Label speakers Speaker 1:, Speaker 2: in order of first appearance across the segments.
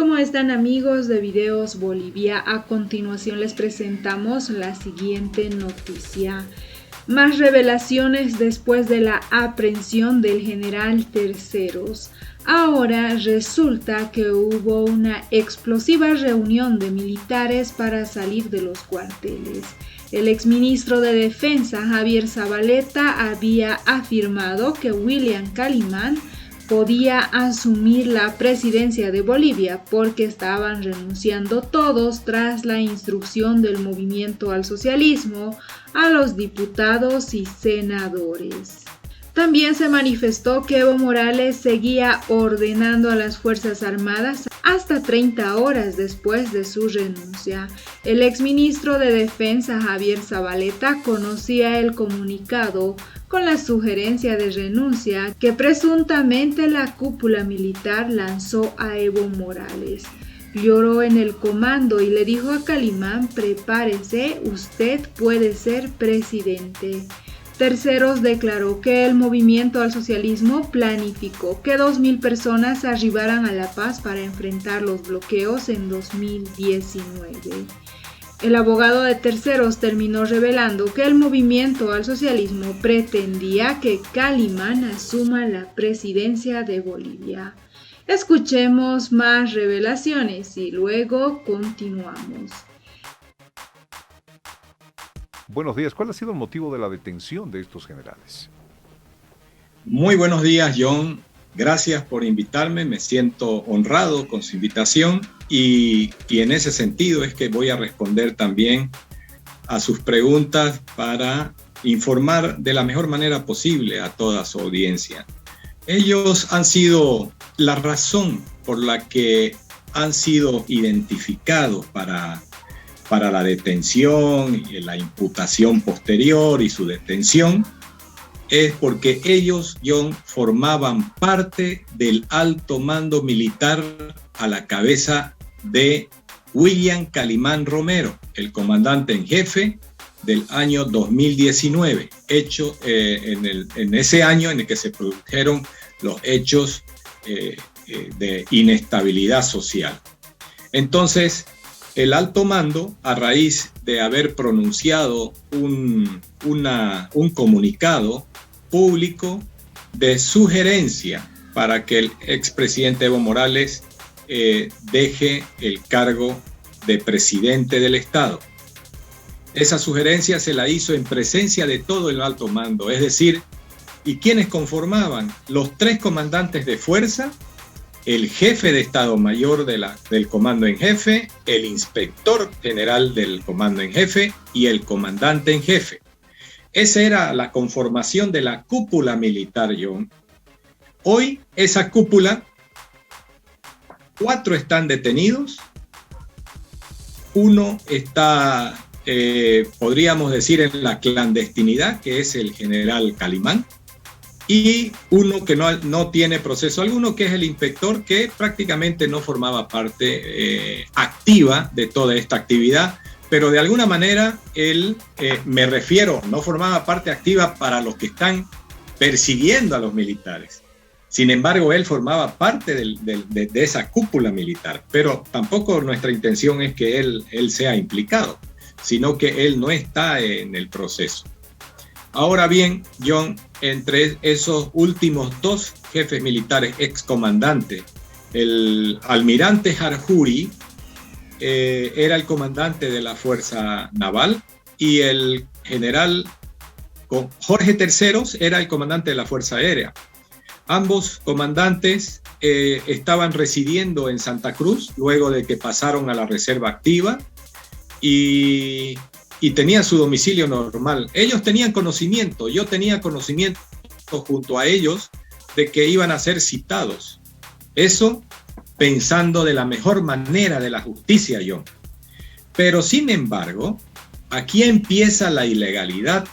Speaker 1: ¿cómo están amigos de Videos Bolivia? A continuación les presentamos la siguiente noticia. Más revelaciones después de la aprehensión del general Terceros. Ahora resulta que hubo una explosiva reunión de militares para salir de los cuarteles. El exministro de Defensa, Javier Zabaleta, había afirmado que William Calimán podía asumir la presidencia de Bolivia porque estaban renunciando todos tras la instrucción del Movimiento al Socialismo a los diputados y senadores. También se manifestó que Evo Morales seguía ordenando a las Fuerzas Armadas hasta 30 horas después de su renuncia. El exministro de Defensa, Javier Zabaleta, conocía el comunicado con la sugerencia de renuncia que presuntamente la cúpula militar lanzó a Evo Morales. Lloró en el comando y le dijo a Calimán: prepárese, usted puede ser presidente. Terceros declaró que el Movimiento al Socialismo planificó que 2.000 personas arribaran a La Paz para enfrentar los bloqueos en 2019. El abogado de Terceros terminó revelando que el Movimiento al Socialismo pretendía que Calimán asuma la presidencia de Bolivia. Escuchemos más revelaciones y luego continuamos.
Speaker 2: Buenos días. ¿Cuál ha sido el motivo de la detención de estos generales?
Speaker 3: Muy buenos días, John. Gracias por invitarme. Me siento honrado con su invitación y en ese sentido es que voy a responder también a sus preguntas para informar de la mejor manera posible a toda su audiencia. Ellos han sido la razón por la que han sido identificados para la detención y la imputación posterior y su detención, es porque ellos, John, formaban parte del alto mando militar a la cabeza de William Calimán Romero, el comandante en jefe del año 2019, hecho en ese año en el que se produjeron los hechos de inestabilidad social. Entonces, el alto mando, a raíz de haber pronunciado un comunicado público de sugerencia para que el expresidente Evo Morales deje el cargo de presidente del Estado. Esa sugerencia se la hizo en presencia de todo el alto mando, es decir, ¿y quiénes conformaban? Los 3 comandantes de fuerza, el jefe de Estado Mayor del Comando en Jefe, el inspector general del Comando en Jefe y el comandante en jefe. Esa era la conformación de la cúpula militar, John. Hoy esa cúpula, 4 están detenidos, 1 está, podríamos decir, en la clandestinidad, que es el general Calimán, y 1 que no tiene proceso alguno, que es el inspector, que prácticamente no formaba parte activa de toda esta actividad, pero de alguna manera él, me refiero, no formaba parte activa para los que están persiguiendo a los militares. Sin embargo, él formaba parte de esa cúpula militar, pero tampoco nuestra intención es que él sea implicado, sino que él no está en el proceso. Ahora bien, John, entre esos últimos 2 jefes militares excomandantes, el almirante Jarjuri era el comandante de la Fuerza Naval y el general Jorge Terceros era el comandante de la Fuerza Aérea. Ambos comandantes estaban residiendo en Santa Cruz luego de que pasaron a la reserva activa y tenían su domicilio normal. Ellos tenían conocimiento, yo tenía conocimiento junto a ellos de que iban a ser citados. Eso pensando de la mejor manera de la justicia, John. Pero sin embargo, aquí empieza la ilegalidad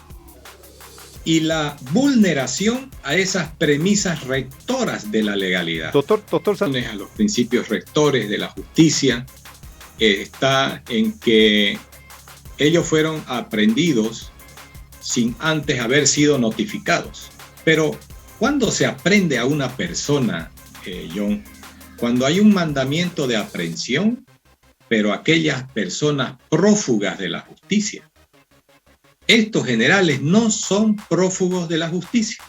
Speaker 3: y la vulneración a esas premisas rectoras de la legalidad.
Speaker 2: Doctor
Speaker 3: a los principios rectores de la justicia está en que ellos fueron aprehendidos sin antes haber sido notificados. Pero cuando se aprende a una persona, John, cuando hay un mandamiento de aprehensión, pero aquellas personas prófugas de la justicia. Estos generales no son prófugos de la justicia.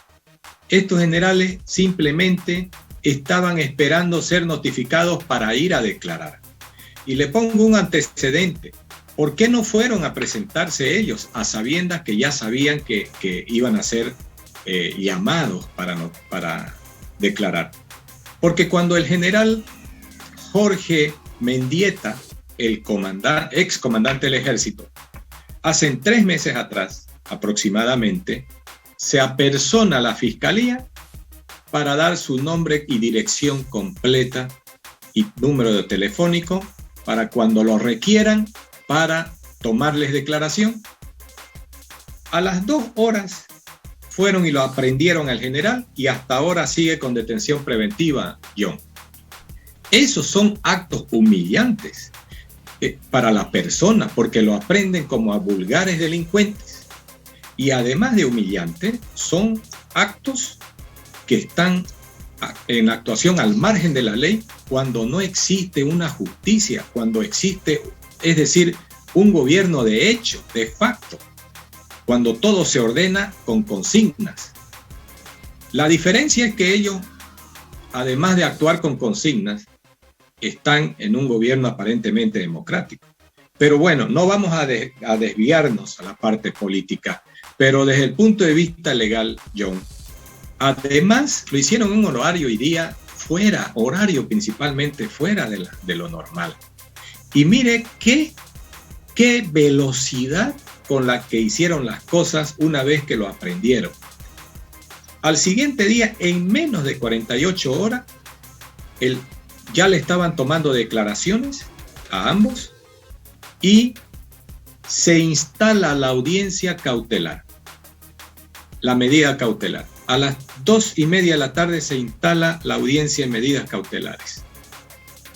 Speaker 3: Estos generales simplemente estaban esperando ser notificados para ir a declarar. Y le pongo un antecedente. ¿Por qué no fueron a presentarse ellos a sabiendas que ya sabían que iban a ser llamados para declarar? Porque cuando el general Jorge Mendieta, el ex comandante del ejército, hace 3 meses atrás aproximadamente, se apersona a la fiscalía para dar su nombre y dirección completa y número de telefónico para cuando lo requieran para tomarles declaración. A las 2 horas fueron y lo aprendieron al general y hasta ahora sigue con detención preventiva, John. Esos son actos humillantes para la persona porque lo aprenden como a vulgares delincuentes. Y además de humillantes, son actos que están en actuación al margen de la ley cuando no existe una justicia, cuando existe, es decir, un gobierno de hecho, de facto, cuando todo se ordena con consignas. La diferencia es que ellos, además de actuar con consignas, están en un gobierno aparentemente democrático. Pero bueno, no vamos a desviarnos a la parte política, pero desde el punto de vista legal, John, además lo hicieron en un horario y día fuera, horario principalmente fuera de lo normal. Y mire qué velocidad con la que hicieron las cosas una vez que lo aprendieron. Al siguiente día, en menos de 48 horas, ya le estaban tomando declaraciones a ambos y se instala la audiencia cautelar, la medida cautelar. A las 2:30 de la tarde se instala la audiencia en medidas cautelares.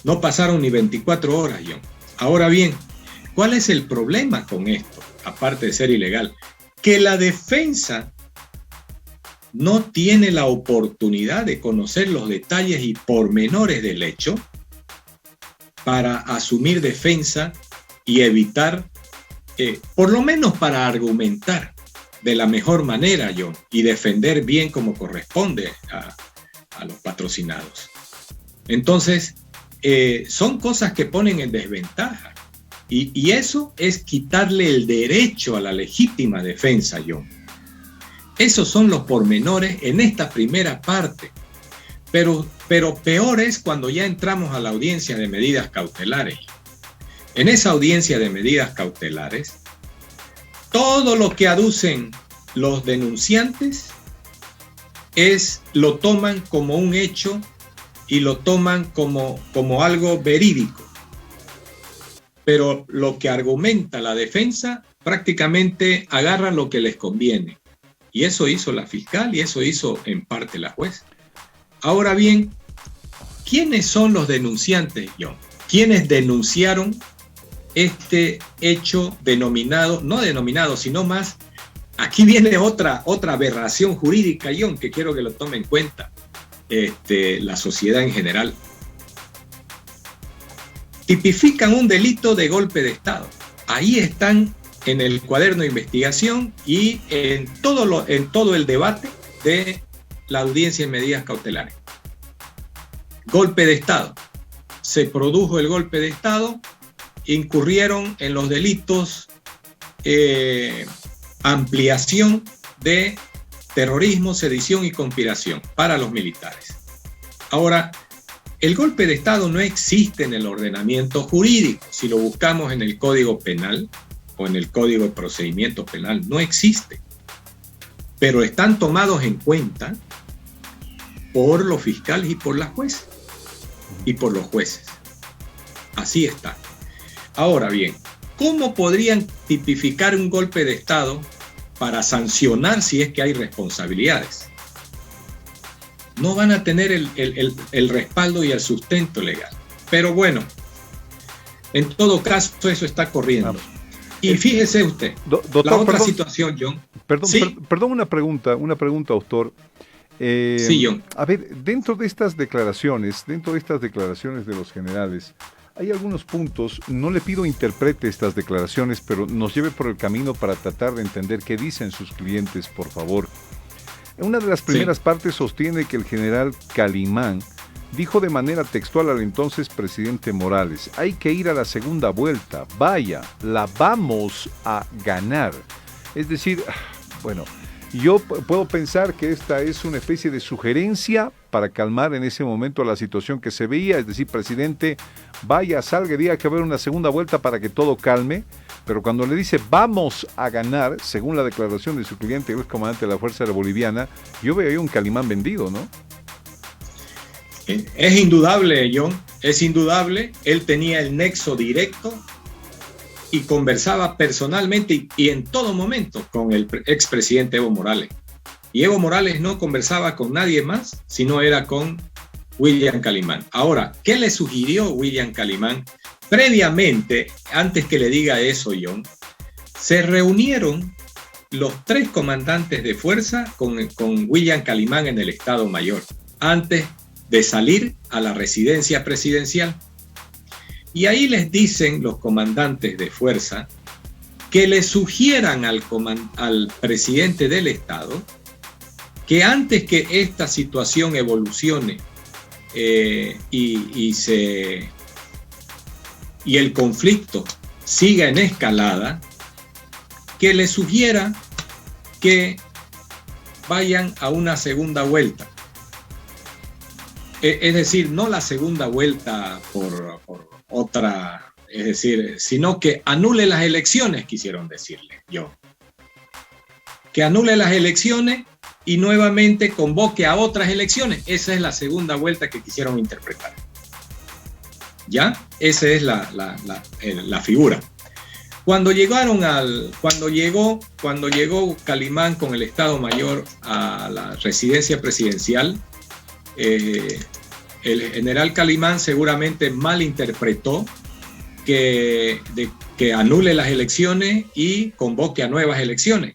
Speaker 3: No pasaron ni 24 horas, John. Ahora bien, ¿cuál es el problema con esto? Aparte de ser ilegal, que la defensa no tiene la oportunidad de conocer los detalles y pormenores del hecho para asumir defensa y evitar, por lo menos para argumentar de la mejor manera, John, y defender bien como corresponde a los patrocinados. Entonces, son cosas que ponen en desventaja. Y eso es quitarle el derecho a la legítima defensa, John. Esos son los pormenores en esta primera parte. Pero peor es cuando ya entramos a la audiencia de medidas cautelares. En esa audiencia de medidas cautelares, todo lo que aducen los denunciantes lo toman como un hecho y lo toman como algo verídico. Pero lo que argumenta la defensa prácticamente agarra lo que les conviene. Y eso hizo la fiscal y eso hizo en parte la juez. Ahora bien, ¿quiénes son los denunciantes, John? ¿Quiénes denunciaron este hecho no denominado, sino más? Aquí viene otra aberración jurídica, John, que quiero que lo tome en cuenta la sociedad en general. Tipifican un delito de golpe de Estado. Ahí están en el cuaderno de investigación y en todo el debate de la audiencia en medidas cautelares. Golpe de Estado. Se produjo el golpe de Estado, incurrieron en los delitos ampliación de terrorismo, sedición y conspiración para los militares. Ahora, el golpe de Estado no existe en el ordenamiento jurídico. Si lo buscamos en el Código Penal o en el Código de Procedimiento Penal, no existe. Pero están tomados en cuenta por los fiscales y por la jueza y por los jueces. Así está. Ahora bien, ¿cómo podrían tipificar un golpe de Estado para sancionar si es que hay responsabilidades? No van a tener el respaldo y el sustento legal. Pero bueno, en todo caso eso está corriendo. Y fíjese usted,
Speaker 2: doctor,
Speaker 3: la otra situación, John.
Speaker 2: Perdón,
Speaker 3: ¿Sí?
Speaker 2: perdón, una pregunta, doctor.
Speaker 3: Sí, John.
Speaker 2: A ver, dentro de estas declaraciones de los generales, hay algunos puntos, no le pido interprete estas declaraciones, pero nos lleve por el camino para tratar de entender qué dicen sus clientes, por favor. En una de las primeras partes sostiene que el general Calimán dijo de manera textual al entonces presidente Morales: hay que ir a la segunda vuelta, vaya, la vamos a ganar. Es decir, bueno, yo puedo pensar que esta es una especie de sugerencia para calmar en ese momento la situación que se veía, es decir, presidente, vaya, salga, diga que va a haber una segunda vuelta para que todo calme, pero cuando le dice vamos a ganar, según la declaración de su cliente, el ex comandante de la Fuerza Aérea Boliviana, yo veo ahí un Calimán vendido, ¿no?
Speaker 3: Es indudable, John, es indudable, él tenía el nexo directo y conversaba personalmente y en todo momento con el expresidente Evo Morales. Y Evo Morales no conversaba con nadie más, sino era con William Calimán. Ahora, ¿qué le sugirió William Calimán? Previamente, antes que le diga eso, John, se reunieron los 3 comandantes de fuerza con William Calimán en el Estado Mayor, antes de salir a la residencia presidencial. Y ahí les dicen los comandantes de fuerza que le sugieran al presidente del Estado que antes que esta situación evolucione y el conflicto siga en escalada, que le sugiera que vayan a una segunda vuelta. Es decir, no la segunda vuelta por otra, es decir, sino que anule las elecciones, quisieron decirle yo. Que anule las elecciones y nuevamente convoque a otras elecciones. Esa es la segunda vuelta que quisieron interpretar. ¿Ya? Esa es la figura. Cuando llegó Calimán con el Estado Mayor a la residencia presidencial, el general Calimán seguramente malinterpretó que anule las elecciones y convoque a nuevas elecciones.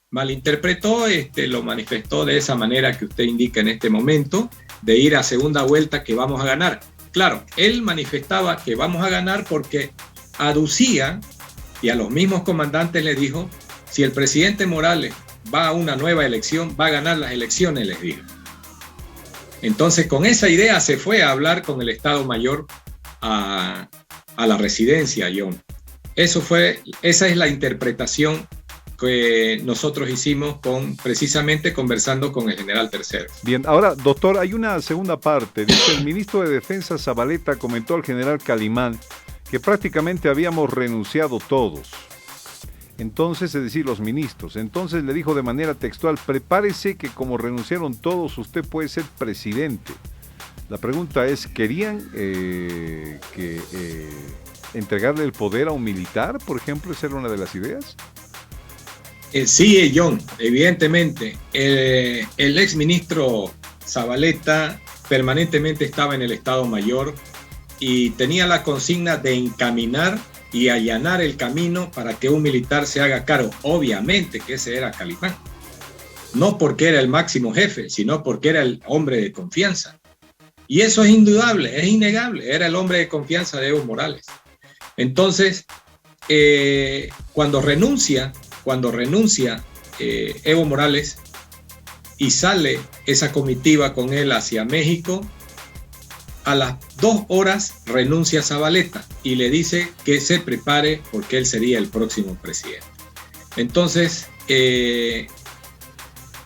Speaker 3: Malinterpretó, lo manifestó de esa manera que usted indica en este momento, de ir a segunda vuelta, que vamos a ganar. Claro, él manifestaba que vamos a ganar porque aducía, y a los mismos comandantes les dijo, si el presidente Morales va a una nueva elección, va a ganar las elecciones, les dijo. Entonces, con esa idea se fue a hablar con el Estado Mayor a la residencia, John. Esa es la interpretación que nosotros hicimos precisamente conversando con el general Tercero.
Speaker 2: Bien, ahora, doctor, hay una segunda parte. Dice, el ministro de Defensa Zabaleta comentó al general Calimán que prácticamente habíamos renunciado todos. Entonces, es decir, los ministros. Entonces le dijo de manera textual, prepárese que como renunciaron todos, usted puede ser presidente. La pregunta es, ¿querían entregarle el poder a un militar, por ejemplo? ¿Esa era una de las ideas?
Speaker 3: Sí, John, evidentemente. El exministro Zabaleta permanentemente estaba en el Estado Mayor y tenía la consigna de encaminar y allanar el camino para que un militar se haga cargo. Obviamente que ese era Calimán. No porque era el máximo jefe, sino porque era el hombre de confianza. Y eso es indudable, es innegable. Era el hombre de confianza de Evo Morales. Entonces, cuando renuncia Evo Morales y sale esa comitiva con él hacia México, a las 2 horas renuncia Zabaleta y le dice que se prepare porque él sería el próximo presidente. Entonces,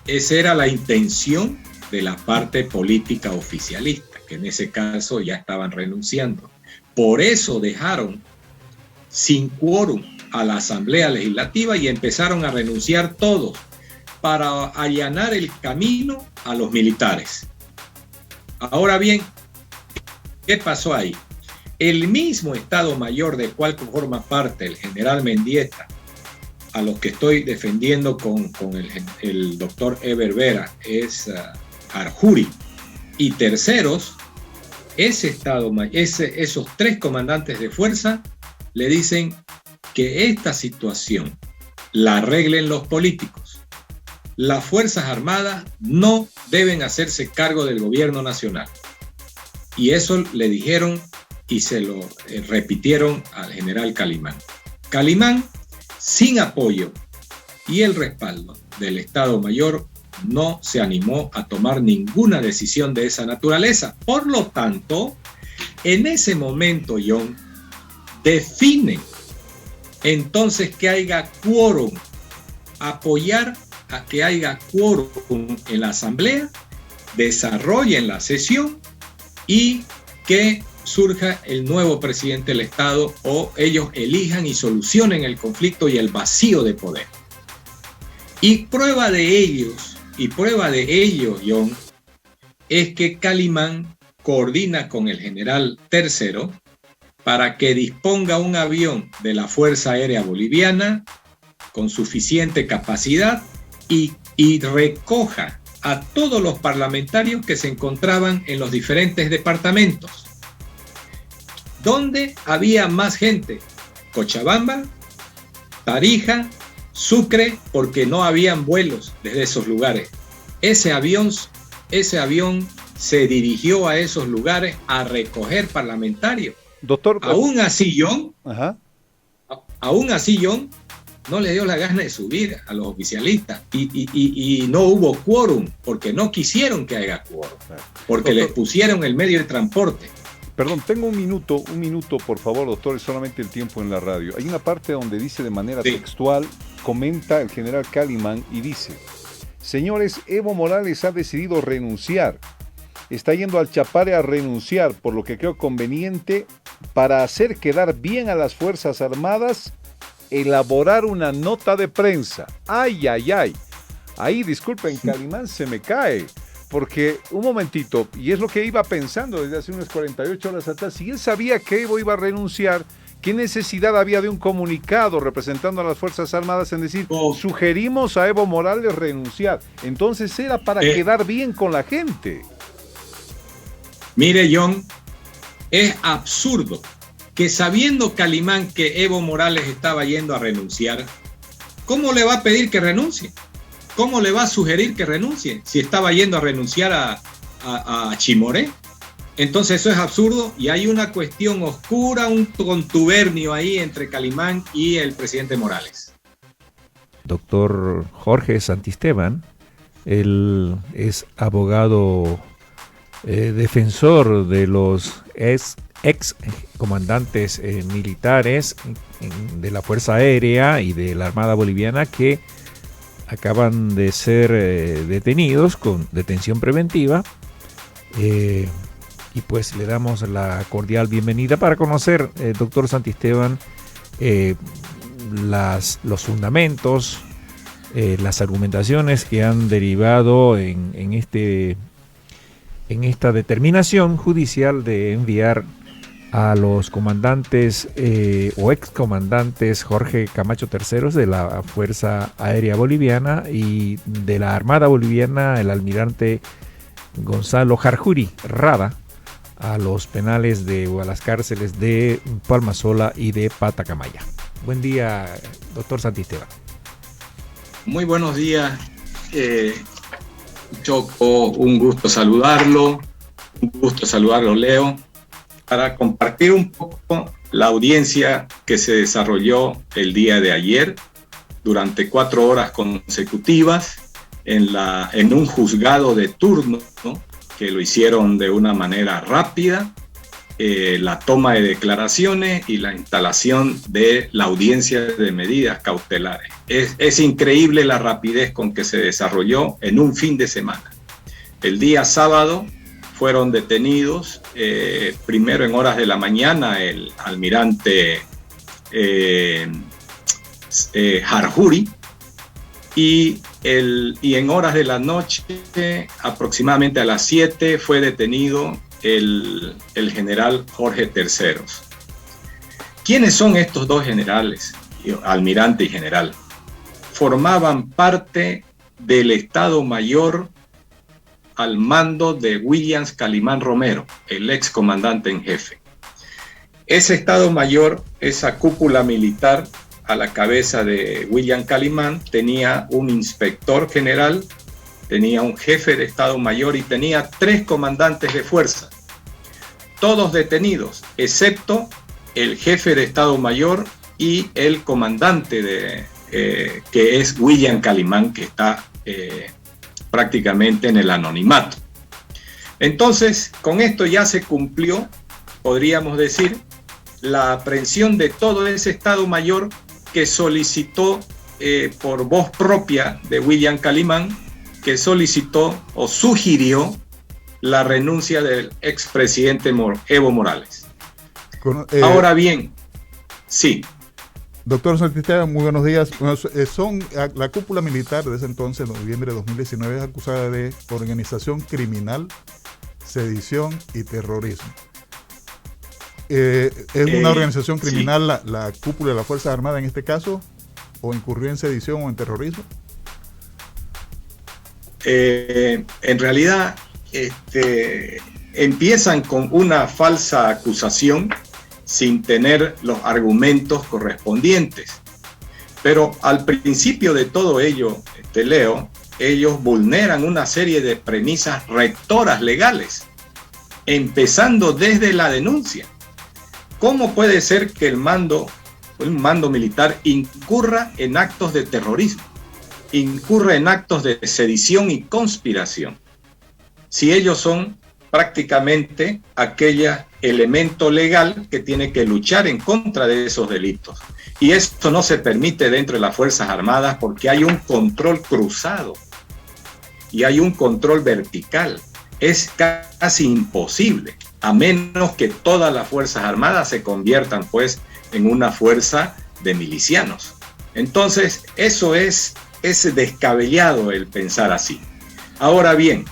Speaker 3: esa era la intención de la parte política oficialista, que en ese caso ya estaban renunciando. Por eso dejaron sin quórum a la Asamblea Legislativa y empezaron a renunciar todos para allanar el camino a los militares. Ahora bien, ¿qué pasó ahí? El mismo Estado Mayor del cual forma parte el general Mendieta, a los que estoy defendiendo con el doctor Eber Vera, es Arjuri, y terceros, esos 3 comandantes de fuerza le dicen que esta situación la arreglen los políticos, las Fuerzas Armadas no deben hacerse cargo del gobierno nacional. Y eso le dijeron y se lo repitieron al general Calimán. Calimán, sin apoyo y el respaldo del Estado Mayor, no se animó a tomar ninguna decisión de esa naturaleza. Por lo tanto, en ese momento, John, definen entonces que haya quórum, apoyar a que haya quórum en la asamblea, desarrollen la sesión y que surja el nuevo presidente del Estado, o ellos elijan y solucionen el conflicto y el vacío de poder. Y prueba de ello, John, es que Calimán coordina con el general Tercero para que disponga un avión de la Fuerza Aérea Boliviana con suficiente capacidad y recoja a todos los parlamentarios que se encontraban en los diferentes departamentos. ¿Dónde había más gente? Cochabamba, Tarija, Sucre, porque no habían vuelos desde esos lugares. Ese avión se dirigió a esos lugares a recoger parlamentarios.
Speaker 2: Doctor,
Speaker 3: aún así, John, no le dio la gana de subir a los oficialistas y no hubo quórum porque no quisieron que haya quórum, porque les pusieron el medio de transporte.
Speaker 2: Perdón, tengo un minuto, por favor, doctor, es solamente el tiempo en la radio. Hay una parte donde dice de manera textual, comenta el general Calimán y dice: señores, Evo Morales ha decidido renunciar. Está yendo al Chapare a renunciar, por lo que creo conveniente, para hacer quedar bien a las Fuerzas Armadas, elaborar una nota de prensa. ¡Ay! Ahí, disculpen, Calimán se me cae. Porque, un momentito, y es lo que iba pensando desde hace unas 48 horas atrás, si él sabía que Evo iba a renunciar, ¿qué necesidad había de un comunicado representando a las Fuerzas Armadas en decir, sugerimos a Evo Morales renunciar? Entonces era para quedar bien con la gente.
Speaker 3: Mire, John, es absurdo que sabiendo Calimán que Evo Morales estaba yendo a renunciar, ¿cómo le va a pedir que renuncie? ¿Cómo le va a sugerir que renuncie si estaba yendo a renunciar a Chimoré? Entonces eso es absurdo y hay una cuestión oscura, un contubernio ahí entre Calimán y el presidente Morales.
Speaker 4: Doctor Jorge Santisteban, él es abogado defensor de los ex comandantes militares de la Fuerza Aérea y de la Armada Boliviana que acaban de ser detenidos con detención preventiva, y pues le damos la cordial bienvenida para conocer, doctor Santisteban, los fundamentos, las argumentaciones que han derivado en esta determinación judicial de enviar a los comandantes o excomandantes Jorge Camacho Terceros de la Fuerza Aérea Boliviana y de la Armada Boliviana, el almirante Gonzalo Jarjuri Rada, a los penales o a las cárceles de Palmasola y de Patacamaya. Buen día, doctor Santisteban.
Speaker 3: Muy buenos días, Choco, un gusto saludarlo, Leo, para compartir un poco la audiencia que se desarrolló el día de ayer durante 4 horas consecutivas en un juzgado de turno, ¿no?, que lo hicieron de una manera rápida, la toma de declaraciones y la instalación de la audiencia de medidas cautelares. Es increíble la rapidez con que se desarrolló en un fin de semana. El día sábado fueron detenidos, primero en horas de la mañana, el almirante Jarjuri, y en horas de la noche, aproximadamente a las 7, fue detenido el general Jorge Terceros. ¿Quiénes son estos dos generales, almirante y general? Formaban parte del Estado Mayor al mando de Williams Calimán Romero, el ex comandante en jefe. Ese Estado Mayor, esa cúpula militar, a la cabeza de William Calimán, tenía un inspector general, tenía un jefe de Estado Mayor y tenía 3 comandantes de fuerza, todos detenidos, excepto el jefe de Estado Mayor y el comandante que es William Calimán, que está prácticamente en el anonimato. Entonces, con esto ya se cumplió, podríamos decir, la aprehensión de todo ese Estado Mayor que solicitó por voz propia de William Calimán, que solicitó o sugirió la renuncia del expresidente Evo Morales. Ahora bien, sí.
Speaker 5: Doctor Santisteban, muy buenos días. La cúpula militar de ese entonces, en noviembre de 2019, es acusada de organización criminal, sedición y terrorismo. ¿Es una organización criminal sí, la cúpula de las Fuerzas Armadas en este caso? ¿O incurrió en sedición o en terrorismo?
Speaker 3: En realidad, empiezan con una falsa acusación sin tener los argumentos correspondientes. Pero al principio de todo ello, Leo, ellos vulneran una serie de premisas rectoras legales, empezando desde la denuncia. ¿Cómo puede ser que un mando militar incurra en actos de terrorismo, incurra en actos de sedición y conspiración, si ellos son prácticamente aquel elemento legal que tiene que luchar en contra de esos delitos? Y esto no se permite dentro de las Fuerzas Armadas porque hay un control cruzado y hay un control vertical. Es casi imposible, a menos que todas las Fuerzas Armadas se conviertan pues en una fuerza de milicianos. Entonces, eso es descabellado el pensar así. Ahora bien,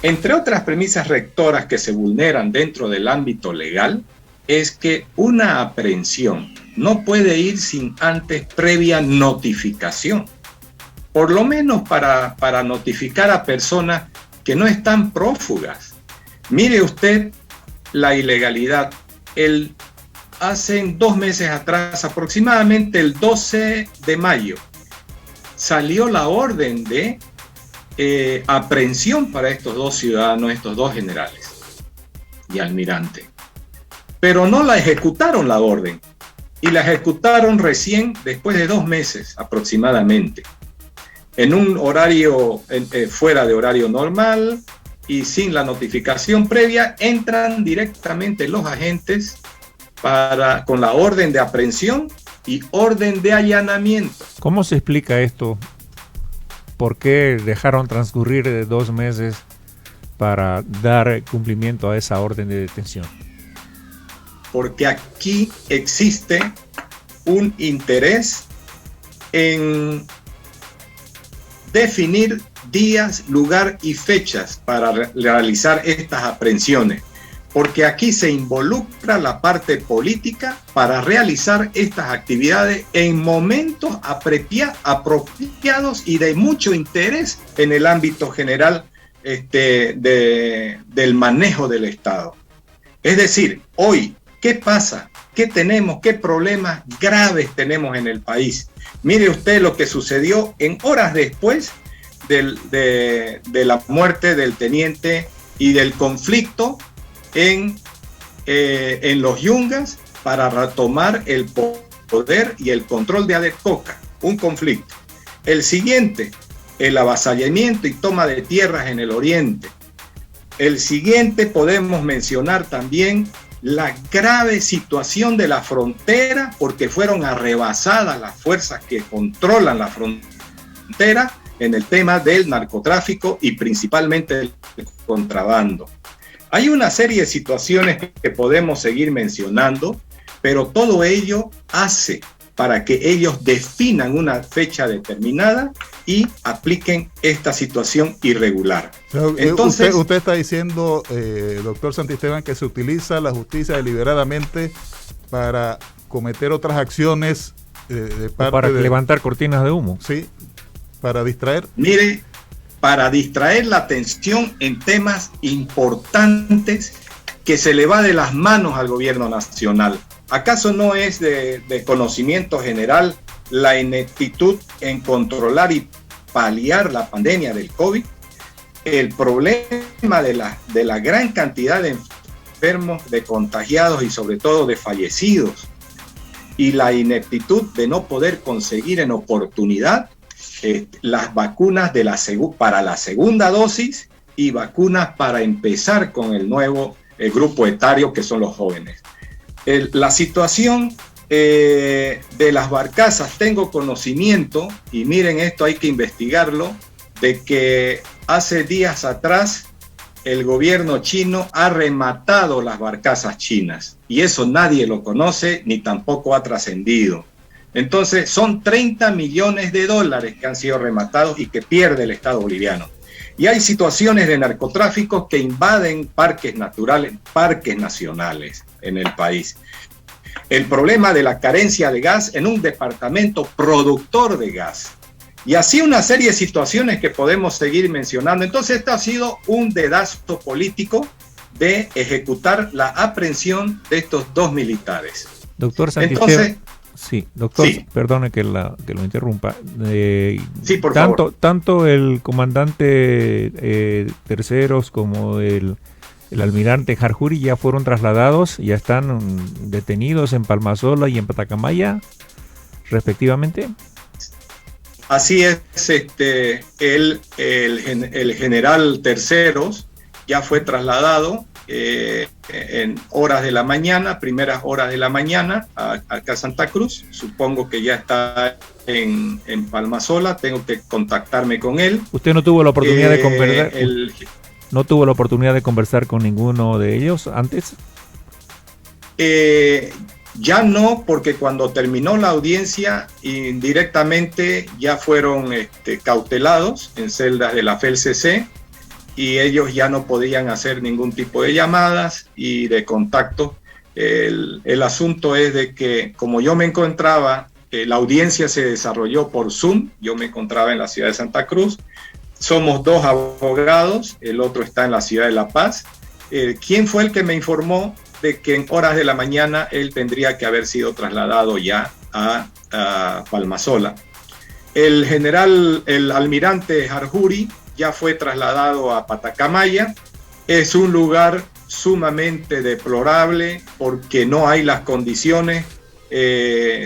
Speaker 3: entre otras premisas rectoras que se vulneran dentro del ámbito legal, es que una aprehensión no puede ir sin antes previa notificación, por lo menos para notificar a personas que no están prófugas. Mire usted la ilegalidad. Hace 2 meses atrás, aproximadamente el 12 de mayo, salió la orden de aprehensión para estos 2 ciudadanos, estos 2 generales y almirante. Pero no la ejecutaron la orden, y la ejecutaron recién después de 2 meses aproximadamente, en un horario fuera de horario normal y sin la notificación previa. Entran directamente los agentes con la orden de aprehensión y orden de allanamiento.
Speaker 4: ¿Cómo se explica esto? ¿Por qué dejaron transcurrir 2 meses para dar cumplimiento a esa orden de detención?
Speaker 3: Porque aquí existe un interés en definir días, lugar y fechas para realizar estas aprehensiones, porque aquí se involucra la parte política para realizar estas actividades en momentos apropiados y de mucho interés en el ámbito general del manejo del Estado. Es decir, hoy, ¿qué pasa? ¿Qué tenemos? ¿Qué problemas graves tenemos en el país? Mire usted lo que sucedió en horas después de la muerte del teniente y del conflicto en los Yungas para retomar el poder y el control de Adecoca, un conflicto. El siguiente, el avasallamiento y toma de tierras en el oriente. El siguiente podemos mencionar también la grave situación de la frontera, porque fueron arrebasadas las fuerzas que controlan la frontera en el tema del narcotráfico y principalmente del contrabando. Hay una serie de situaciones que podemos seguir mencionando, pero todo ello hace para que ellos definan una fecha determinada y apliquen esta situación irregular.
Speaker 5: Entonces, usted está diciendo, doctor Santisteban, que se utiliza la justicia deliberadamente para cometer otras acciones
Speaker 4: para levantar cortinas de humo.
Speaker 5: Sí, para distraer.
Speaker 3: Mire, para distraer la atención en temas importantes que se le va de las manos al gobierno nacional. ¿Acaso no es de conocimiento general la ineptitud en controlar y paliar la pandemia del COVID? El problema de la gran cantidad de enfermos, de contagiados y sobre todo de fallecidos, y la ineptitud de no poder conseguir en oportunidad las vacunas para la segunda dosis y vacunas para empezar con el nuevo grupo etario que son los jóvenes. La situación de las barcazas, tengo conocimiento, y miren esto, hay que investigarlo, de que hace días atrás el gobierno chino ha rematado las barcazas chinas, y eso nadie lo conoce ni tampoco ha trascendido. Entonces son 30 millones de dólares que han sido rematados y que pierde el Estado boliviano. Y hay situaciones de narcotráfico que invaden parques naturales, parques nacionales en el país. El problema de la carencia de gas en un departamento productor de gas. Y así una serie de situaciones que podemos seguir mencionando. Entonces esto ha sido un dedazo político de ejecutar la aprehensión de estos dos militares.
Speaker 4: Doctor Santisteban. Entonces, sí, doctor, sí. Perdone que lo interrumpa.
Speaker 3: Sí, por favor.
Speaker 4: Tanto el comandante Terceros como el almirante Harjuri ya fueron trasladados, ya están detenidos en Palmasola y en Patacamaya, respectivamente.
Speaker 3: Así es, el general Terceros ya fue trasladado en horas de la mañana, primeras horas de la mañana, acá a Santa Cruz. Supongo que ya está en Palmasola, tengo que contactarme con él.
Speaker 4: ¿Usted no tuvo la oportunidad de conversar? ¿No tuvo la oportunidad de conversar con ninguno de ellos antes?
Speaker 3: Ya no, porque cuando terminó la audiencia, indirectamente ya fueron cautelados en celdas de la FELCC, y ellos ya no podían hacer ningún tipo de llamadas y de contacto. El asunto es de que, como yo me encontraba, la audiencia se desarrolló por Zoom, yo me encontraba en la ciudad de Santa Cruz, somos dos abogados, el otro está en la ciudad de La Paz. ¿Quién fue el que me informó de que en horas de la mañana él tendría que haber sido trasladado ya a Palmasola? El almirante Harjuri ya fue trasladado a Patacamaya. Es un lugar sumamente deplorable porque no hay las condiciones,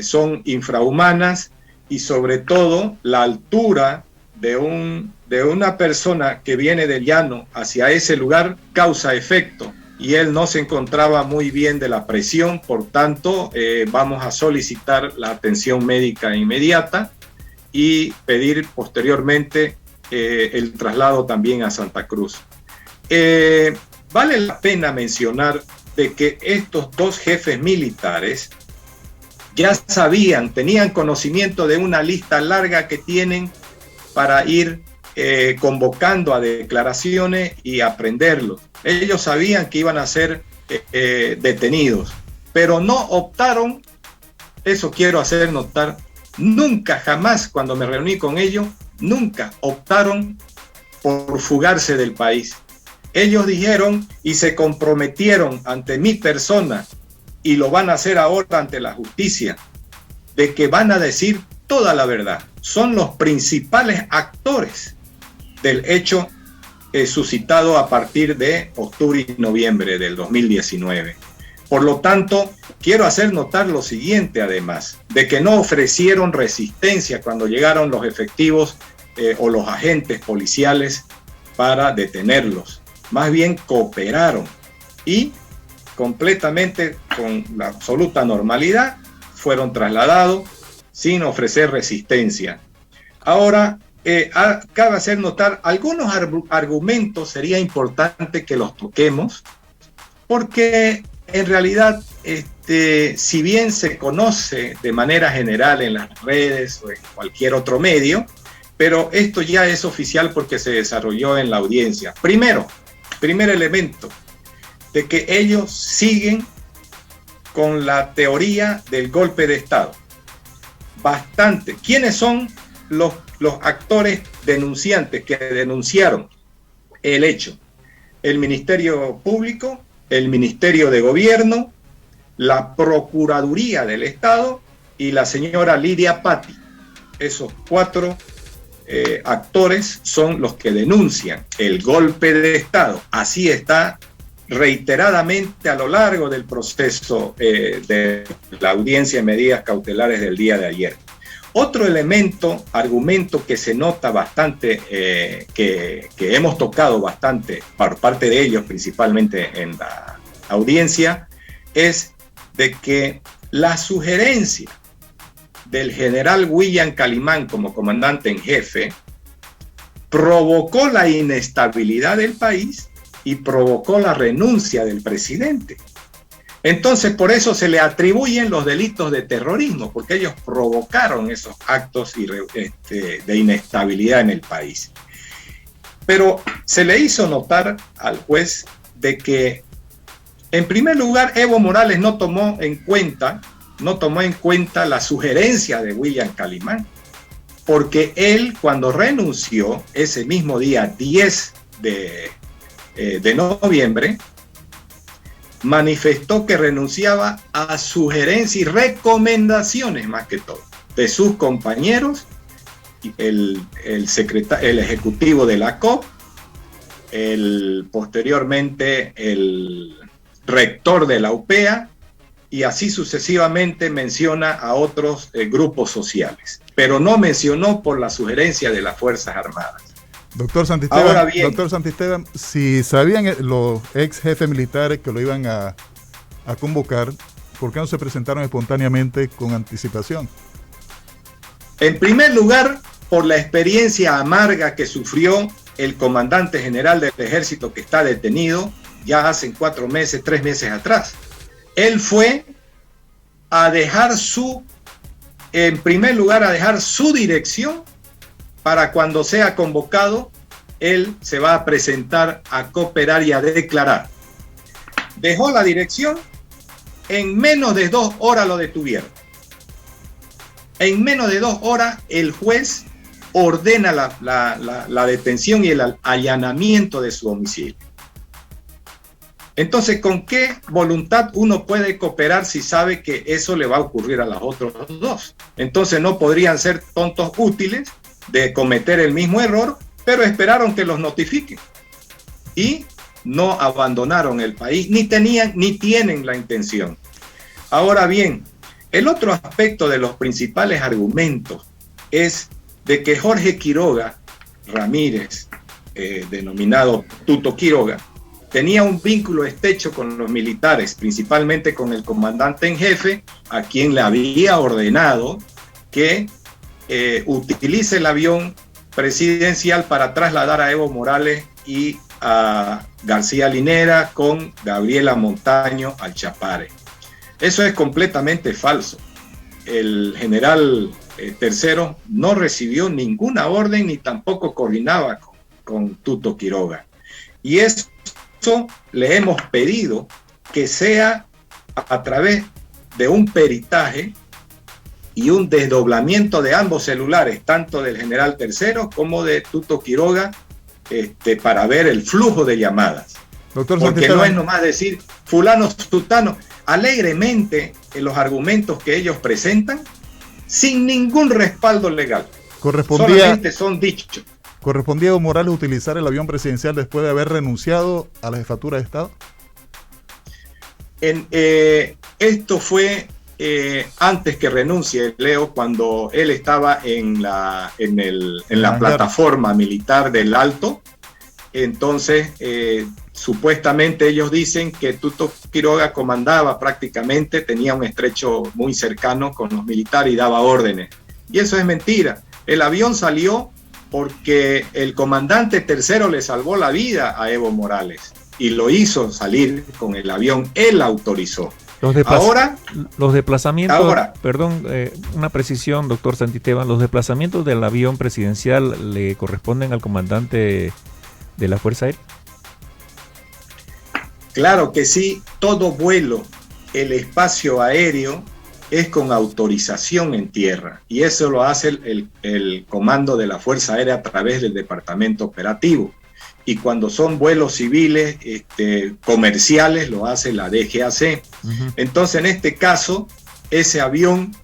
Speaker 3: son infrahumanas, y sobre todo la altura de una persona que viene del llano hacia ese lugar causa efecto, y él no se encontraba muy bien de la presión. Por tanto, vamos a solicitar la atención médica inmediata y pedir posteriormente el traslado también a Santa Cruz. Vale la pena mencionar de que estos dos jefes militares ya tenían conocimiento de una lista larga que tienen para ir convocando a declaraciones y aprenderlos. Ellos sabían que iban a ser detenidos, pero no optaron, eso quiero hacer notar, nunca, jamás, cuando me reuní con ellos, nunca optaron por fugarse del país. Ellos dijeron y se comprometieron ante mi persona, y lo van a hacer ahora ante la justicia, de que van a decir toda la verdad. Son los principales actores del hecho suscitado a partir de octubre y noviembre del 2019. Por lo tanto, quiero hacer notar lo siguiente, además, de que no ofrecieron resistencia cuando llegaron los efectivos o los agentes policiales para detenerlos. Más bien cooperaron y completamente con la absoluta normalidad fueron trasladados sin ofrecer resistencia. Ahora, cabe hacer notar algunos argumentos, sería importante que los toquemos, porque en realidad, si bien se conoce de manera general en las redes o en cualquier otro medio, pero esto ya es oficial porque se desarrolló en la audiencia. Primer elemento, de que ellos siguen con la teoría del golpe de Estado. Bastante. ¿Quiénes son los actores denunciantes que denunciaron el hecho? El Ministerio Público, el Ministerio de Gobierno, la Procuraduría del Estado y la señora Lidia Patti. Esos 4 actores son los que denuncian el golpe de Estado. Así está reiteradamente a lo largo del proceso de la audiencia de medidas cautelares del día de ayer. Otro argumento que se nota bastante, que hemos tocado bastante por parte de ellos, principalmente en la audiencia, es de que la sugerencia del general William Calimán como comandante en jefe provocó la inestabilidad del país y provocó la renuncia del presidente. Entonces, por eso se le atribuyen los delitos de terrorismo, porque ellos provocaron esos actos de inestabilidad en el país. Pero se le hizo notar al juez de que, en primer lugar, Evo Morales no tomó en cuenta la sugerencia de William Calimán, porque él, cuando renunció ese mismo día 10 de noviembre, manifestó que renunciaba a sugerencias y recomendaciones, más que todo, de sus compañeros, el ejecutivo de la COP, posteriormente el rector de la UPEA, y así sucesivamente menciona a otros grupos sociales, pero no mencionó por la sugerencia de las Fuerzas Armadas.
Speaker 5: Doctor Santisteban, si sabían los ex jefes militares que lo iban a convocar, ¿por qué no se presentaron espontáneamente con anticipación?
Speaker 3: En primer lugar, por la experiencia amarga que sufrió el comandante general del ejército que está detenido ya hace 3 meses atrás. Él fue a dejar su dirección para cuando sea convocado, él se va a presentar a cooperar y a declarar. Dejó la dirección, en menos de 2 horas lo detuvieron. En menos de 2 horas el juez ordena la detención y el allanamiento de su domicilio. Entonces, ¿con qué voluntad uno puede cooperar si sabe que eso le va a ocurrir a los otros 2? Entonces no podrían ser tontos útiles de cometer el mismo error, pero esperaron que los notifiquen y no abandonaron el país, ni tienen la intención. Ahora bien, el otro aspecto de los principales argumentos es de que Jorge Quiroga Ramírez, denominado Tuto Quiroga, tenía un vínculo estrecho con los militares, principalmente con el comandante en jefe, a quien le había ordenado que utilice el avión presidencial para trasladar a Evo Morales y a García Linera con Gabriela Montaño al Chapare. Eso es completamente falso. El general Tercero no recibió ninguna orden ni tampoco coordinaba con Tuto Quiroga. Y eso le hemos pedido que sea a través de un peritaje y un desdoblamiento de ambos celulares, tanto del general Tercero como de Tuto Quiroga, para ver el flujo de llamadas.
Speaker 5: Doctor
Speaker 3: Porque
Speaker 5: Santisteban,
Speaker 3: no es nomás decir fulano, sutano, alegremente en los argumentos que ellos presentan, sin ningún respaldo legal. Solamente son dichos.
Speaker 5: ¿Correspondía a Evo Morales utilizar el avión presidencial después de haber renunciado a la jefatura de Estado?
Speaker 3: Esto fue antes que renuncie, Leo, cuando él estaba en la plataforma militar del Alto. Entonces, supuestamente ellos dicen que Tuto Quiroga comandaba prácticamente, tenía un estrecho muy cercano con los militares y daba órdenes. Y eso es mentira. El avión salió porque el comandante Tercero le salvó la vida a Evo Morales y lo hizo salir con el avión, él autorizó.
Speaker 4: Los desplazamientos,
Speaker 3: ahora,
Speaker 4: perdón, una precisión, doctor Santisteban, los desplazamientos del avión presidencial le corresponden al comandante de la Fuerza Aérea.
Speaker 3: Claro que sí, todo vuelo, el espacio aéreo es con autorización en tierra y eso lo hace el comando de la Fuerza Aérea a través del Departamento Operativo. y cuando son vuelos civiles comerciales lo hace la DGAC. Entonces, en este caso, ese avión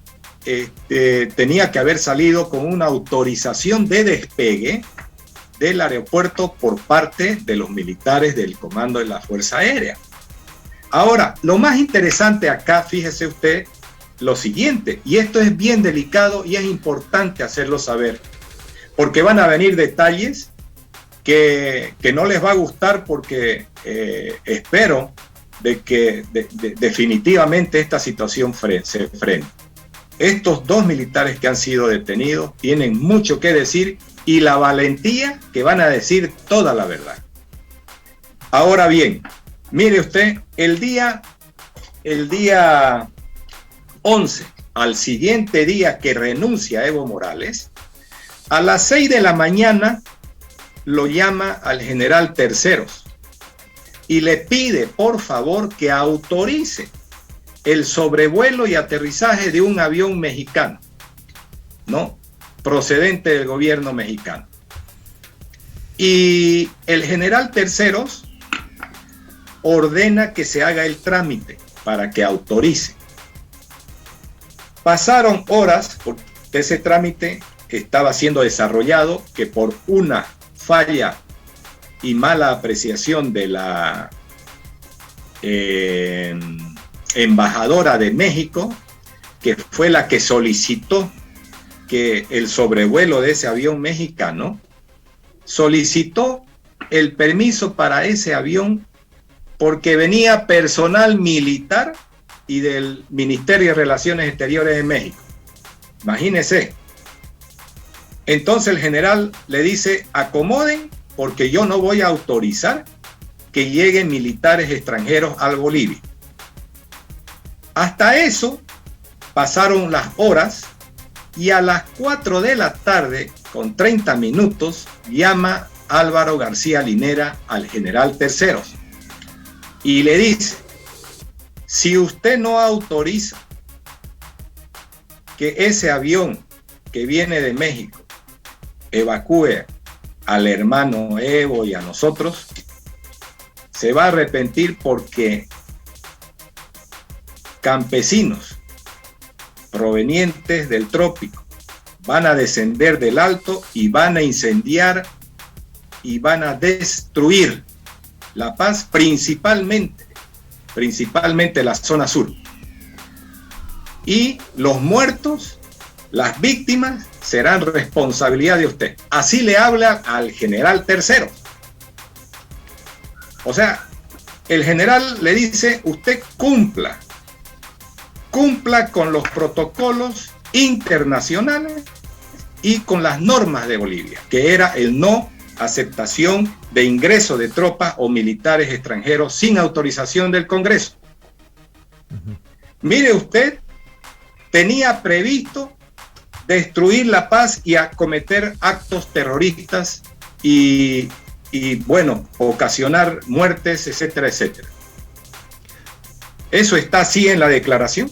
Speaker 3: tenía que haber salido con una autorización de despegue del aeropuerto por parte de los militares del Comando de la Fuerza Aérea. Ahora, lo más interesante acá, fíjese usted, lo siguiente, y esto es bien delicado y es importante hacerlo saber, porque van a venir detalles que no les va a gustar, porque espero de que definitivamente esta situación se frene. Estos 2 militares que han sido detenidos tienen mucho que decir y la valentía que van a decir toda la verdad. Ahora bien, mire usted, el día 11, al siguiente día que renuncia Evo Morales, a las 6 de la mañana lo llama al general Terceros y le pide por favor que autorice el sobrevuelo y aterrizaje de un avión mexicano, ¿no? Procedente del gobierno mexicano. Y el general Terceros ordena que se haga el trámite para que autorice. Pasaron horas, porque ese trámite estaba siendo desarrollado, que por una falla y mala apreciación de la embajadora de México, que fue la que solicitó que el sobrevuelo de ese avión mexicano, solicitó el permiso para ese avión porque venía personal militar y del Ministerio de Relaciones Exteriores de México. Imagínense. Entonces el general le dice, acomoden, porque yo no voy a autorizar que lleguen militares extranjeros al Bolivia. Hasta eso pasaron las horas y a las 4 de la tarde, con 30 minutos, llama Álvaro García Linera al general Terceros y le dice, si usted no autoriza que ese avión que viene de México evacúe al hermano Evo y a nosotros, se va a arrepentir, porque campesinos provenientes del trópico van a descender del alto y van a incendiar y van a destruir La Paz, principalmente la zona sur. Y los muertos, las víctimas, serán responsabilidad de usted. Así le habla al general Terceros. O sea, el general le dice, usted cumpla con los protocolos internacionales y con las normas de Bolivia, que era el no aceptación de ingreso de tropas o militares extranjeros sin autorización del Congreso. Mire usted, tenía previsto destruir La Paz y acometer actos terroristas y bueno, ocasionar muertes, etcétera, etcétera. Eso está así en la declaración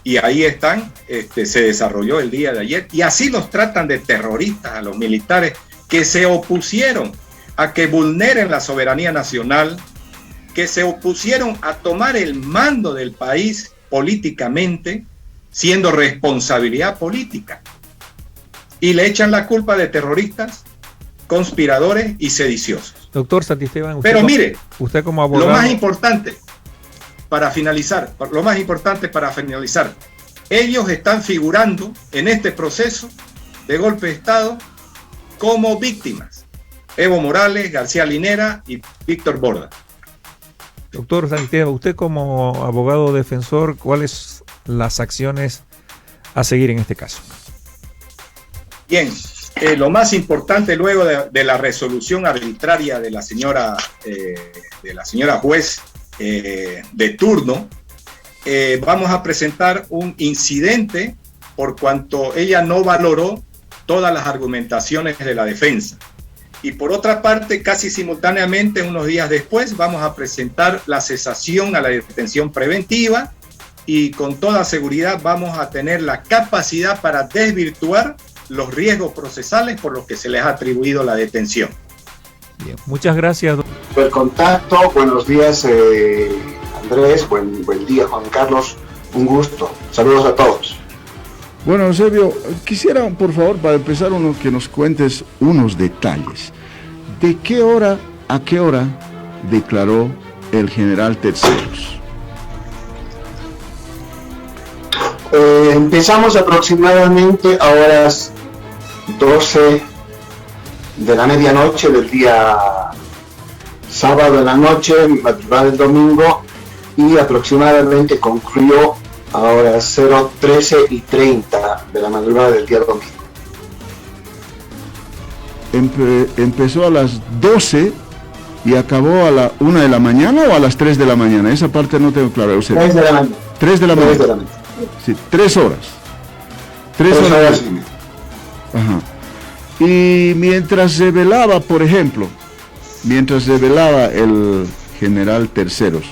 Speaker 3: y ahí están, se desarrolló el día de ayer, y así los tratan de terroristas a los militares que se opusieron a que vulneren la soberanía nacional, que se opusieron a tomar el mando del país políticamente, siendo responsabilidad política, y le echan la culpa de terroristas, conspiradores y sediciosos.
Speaker 4: Doctor Santisteban,
Speaker 3: pero mire,
Speaker 4: usted como abogado,
Speaker 3: lo más importante para finalizar, ellos están figurando en este proceso de golpe de Estado como víctimas: Evo Morales, García Linera y Víctor Borda.
Speaker 4: Doctor Santisteban, usted como abogado defensor, ¿cuáles las acciones a seguir en este caso?
Speaker 3: Bien, lo más importante, luego de la resolución arbitraria de la señora juez de turno, vamos a presentar un incidente por cuanto ella no valoró todas las argumentaciones de la defensa. Y por otra parte, casi simultáneamente, unos días después, vamos a presentar la cesación a la detención preventiva, y con toda seguridad vamos a tener la capacidad para desvirtuar los riesgos procesales por los que se les ha atribuido la detención.
Speaker 4: Bien, muchas gracias.
Speaker 6: Por el contacto, buenos días Andrés, buen día Juan Carlos, un gusto, saludos a todos.
Speaker 7: Bueno, Eusebio, quisiera por favor para empezar que nos cuentes unos detalles. ¿De qué hora a qué hora declaró el general Terceros?
Speaker 6: Empezamos aproximadamente a horas 12 de la medianoche del día sábado en la noche, madrugada del domingo, y aproximadamente concluyó a horas 0:13:30 de la madrugada del día domingo.
Speaker 7: Empezó a las 12 y acabó a la 1 de la mañana o a las 3 de la mañana. Esa parte no tengo claro.
Speaker 6: 3 de la mañana.
Speaker 7: 3 de la mañana.
Speaker 6: 3 de la mañana.
Speaker 7: Sí, 3 horas. 3 horas. Ajá. Y mientras se velaba, por ejemplo, el general Terceros,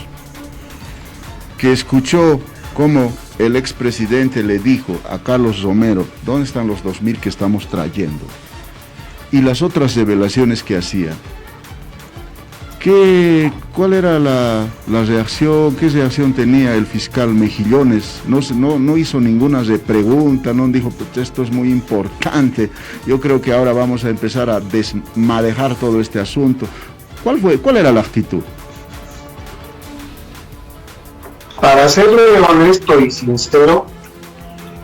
Speaker 7: que escuchó cómo el expresidente le dijo a Carlos Romero, ¿dónde están los 2.000 que estamos trayendo? Y las otras revelaciones que hacía. ¿Cuál era la reacción? ¿Qué reacción tenía el fiscal Mejillones? No hizo ninguna pregunta, no dijo, pues esto es muy importante, yo creo que ahora vamos a empezar a desmadejar todo este asunto. ¿Cuál era la actitud?
Speaker 6: Para serle honesto y sincero,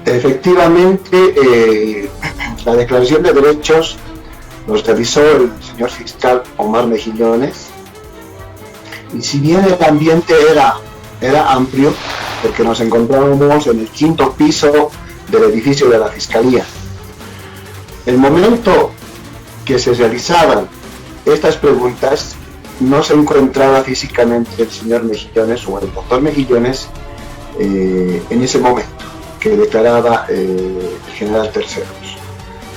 Speaker 6: efectivamente la declaración de derechos los realizó el señor fiscal Omar Mejillones, y si bien el ambiente era amplio, porque nos encontrábamos en el 5º piso del edificio de la Fiscalía, el momento que se realizaban estas preguntas no se encontraba físicamente el señor Mejillones o el doctor Mejillones en ese momento que declaraba el general Terceros.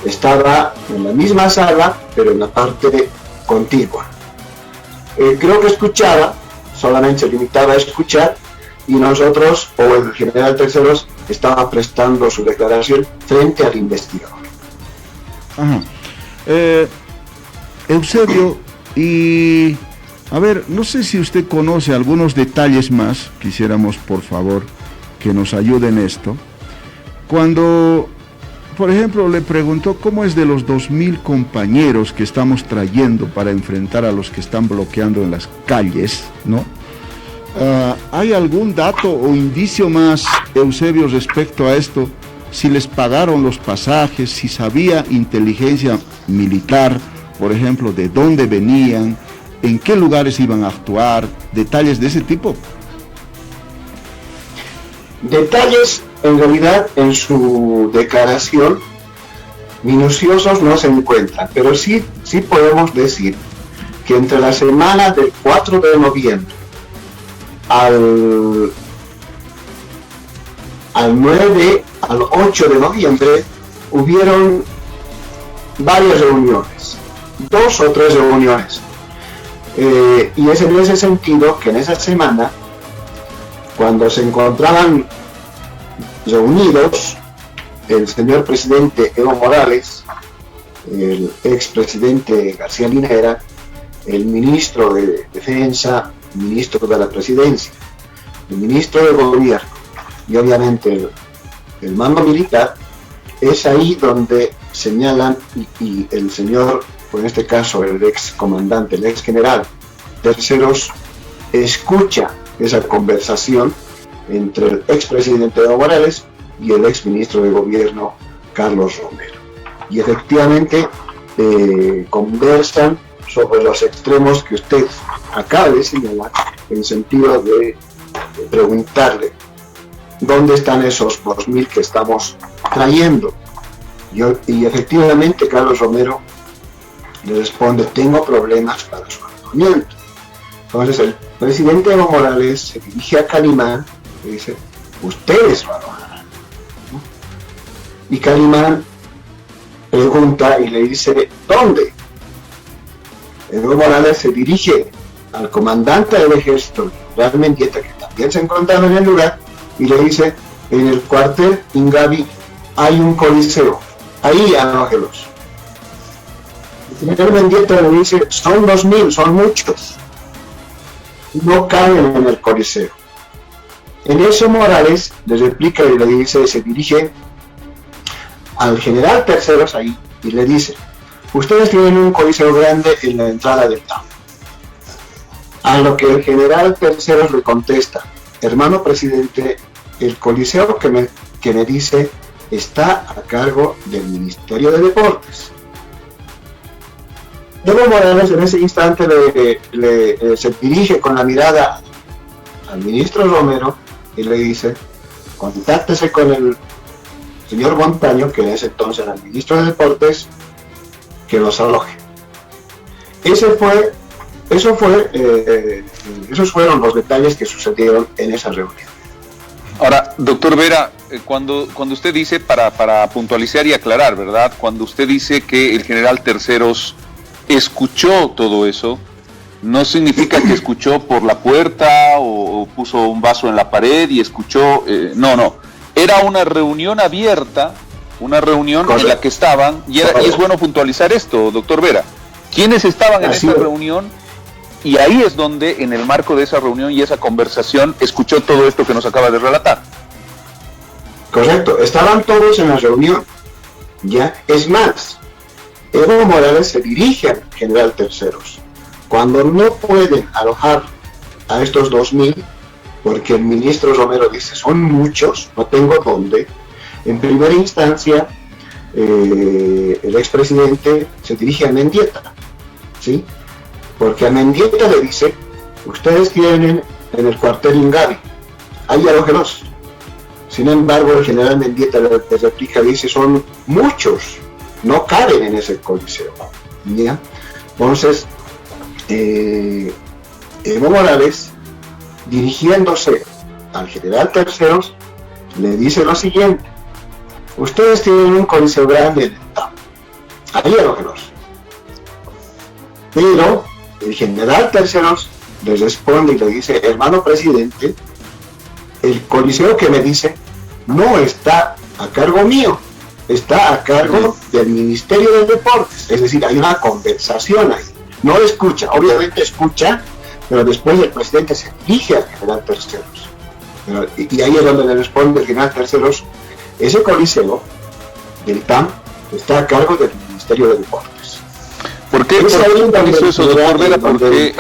Speaker 6: Estaba en la misma sala, pero en la parte contigua. Creo que escuchaba, solamente se limitaba a escuchar, y nosotros, o el general Terceros, estaba prestando su declaración frente al investigador.
Speaker 7: Ajá. Eusebio, y a ver, no sé si usted conoce algunos detalles más, quisiéramos por favor que nos ayuden en esto. Cuando, por ejemplo, le preguntó cómo es de los 2.000 compañeros que estamos trayendo para enfrentar a los que están bloqueando en las calles, ¿no? ¿Hay algún dato o indicio más, Eusebio, respecto a esto? Si les pagaron los pasajes, si sabía inteligencia militar, por ejemplo, de dónde venían, en qué lugares iban a actuar, detalles de ese tipo.
Speaker 6: Detalles, en realidad, en su declaración, minuciosos no se encuentran, pero sí podemos decir que entre la semana del 4 de noviembre al 8 de noviembre hubieron varias reuniones, 2 o 3 reuniones, y es en ese sentido que en esa semana, cuando se encontraban reunidos el señor presidente Evo Morales, el expresidente García Linera, el ministro de Defensa, el ministro de la Presidencia, el ministro de Gobierno y obviamente el mando militar, es ahí donde señalan y el señor, o en este caso el ex comandante, el ex general Terceros, escucha esa conversación entre el expresidente Evo Morales y el exministro de Gobierno Carlos Romero. Y efectivamente conversan sobre los extremos que usted acaba de señalar, en sentido de preguntarle dónde están esos 2.000 que estamos trayendo. Y efectivamente Carlos Romero le responde: tengo problemas para su alojamiento. Entonces el presidente Evo Morales se dirige a Calimán y dice: ustedes lo alojarán. Y Calimán pregunta y le dice: ¿dónde? Evo Morales se dirige al comandante del ejército, general Mendieta, que también se encontraba en el lugar, y le dice: en el cuartel Ingavi hay un coliseo, ahí alójelos. El general Mendieta le dice, son 2.000, son muchos. No caben en el Coliseo. En eso Morales le replica y le dice, se dirige al general Terceros ahí y le dice, ustedes tienen un coliseo grande en la entrada del TAM. A lo que el general Terceros le contesta, hermano presidente, el coliseo que me dice está a cargo del Ministerio de Deportes. Evo Morales en ese instante se dirige con la mirada al ministro Romero y le dice, contáctese con el señor Montaño, que en ese entonces era el ministro de Deportes, que los aloje. Esos fueron los detalles que sucedieron en esa reunión.
Speaker 8: Ahora, doctor Vera, cuando usted dice, para puntualizar y aclarar, ¿verdad? Cuando usted dice que el general Terceros escuchó todo eso, no significa que escuchó por la puerta o puso un vaso en la pared y escuchó, no. Era una reunión abierta, una reunión en la que estaban, y es bueno puntualizar esto, doctor Vera, ¿quiénes estaban en esa reunión? Y ahí es donde, en el marco de esa reunión y esa conversación, escuchó todo esto que nos acaba de relatar.
Speaker 6: Correcto, estaban todos en la reunión, ¿ya? Es más, Evo Morales se dirige al general Terceros. Cuando no pueden alojar a estos 2.000, porque el ministro Romero dice, son muchos, no tengo dónde, en primera instancia, el expresidente se dirige a Mendieta, ¿sí? Porque a Mendieta le dice, ustedes tienen en el cuartel Ingavi, ahí alójenlos. Sin embargo, el general Mendieta le replica, dice, son muchos, no caben en ese coliseo, ¿ya? Entonces, Evo Morales, dirigiéndose al general Terceros, le dice lo siguiente, ustedes tienen un coliseo grande en el TAM, ahí alójenlos. Pero el general Terceros le responde y le dice, hermano presidente, el coliseo que me dice no está a cargo mío, está a cargo del Ministerio de Deportes. Es decir, hay una conversación ahí. No escucha, obviamente escucha, pero después el presidente se dirige al general Terceros. Y ahí es donde le responde el general Terceros, ese coliseo del TAM está a cargo del Ministerio de Deportes.
Speaker 8: ¿Por qué hizo eso, doctor Vera? Porque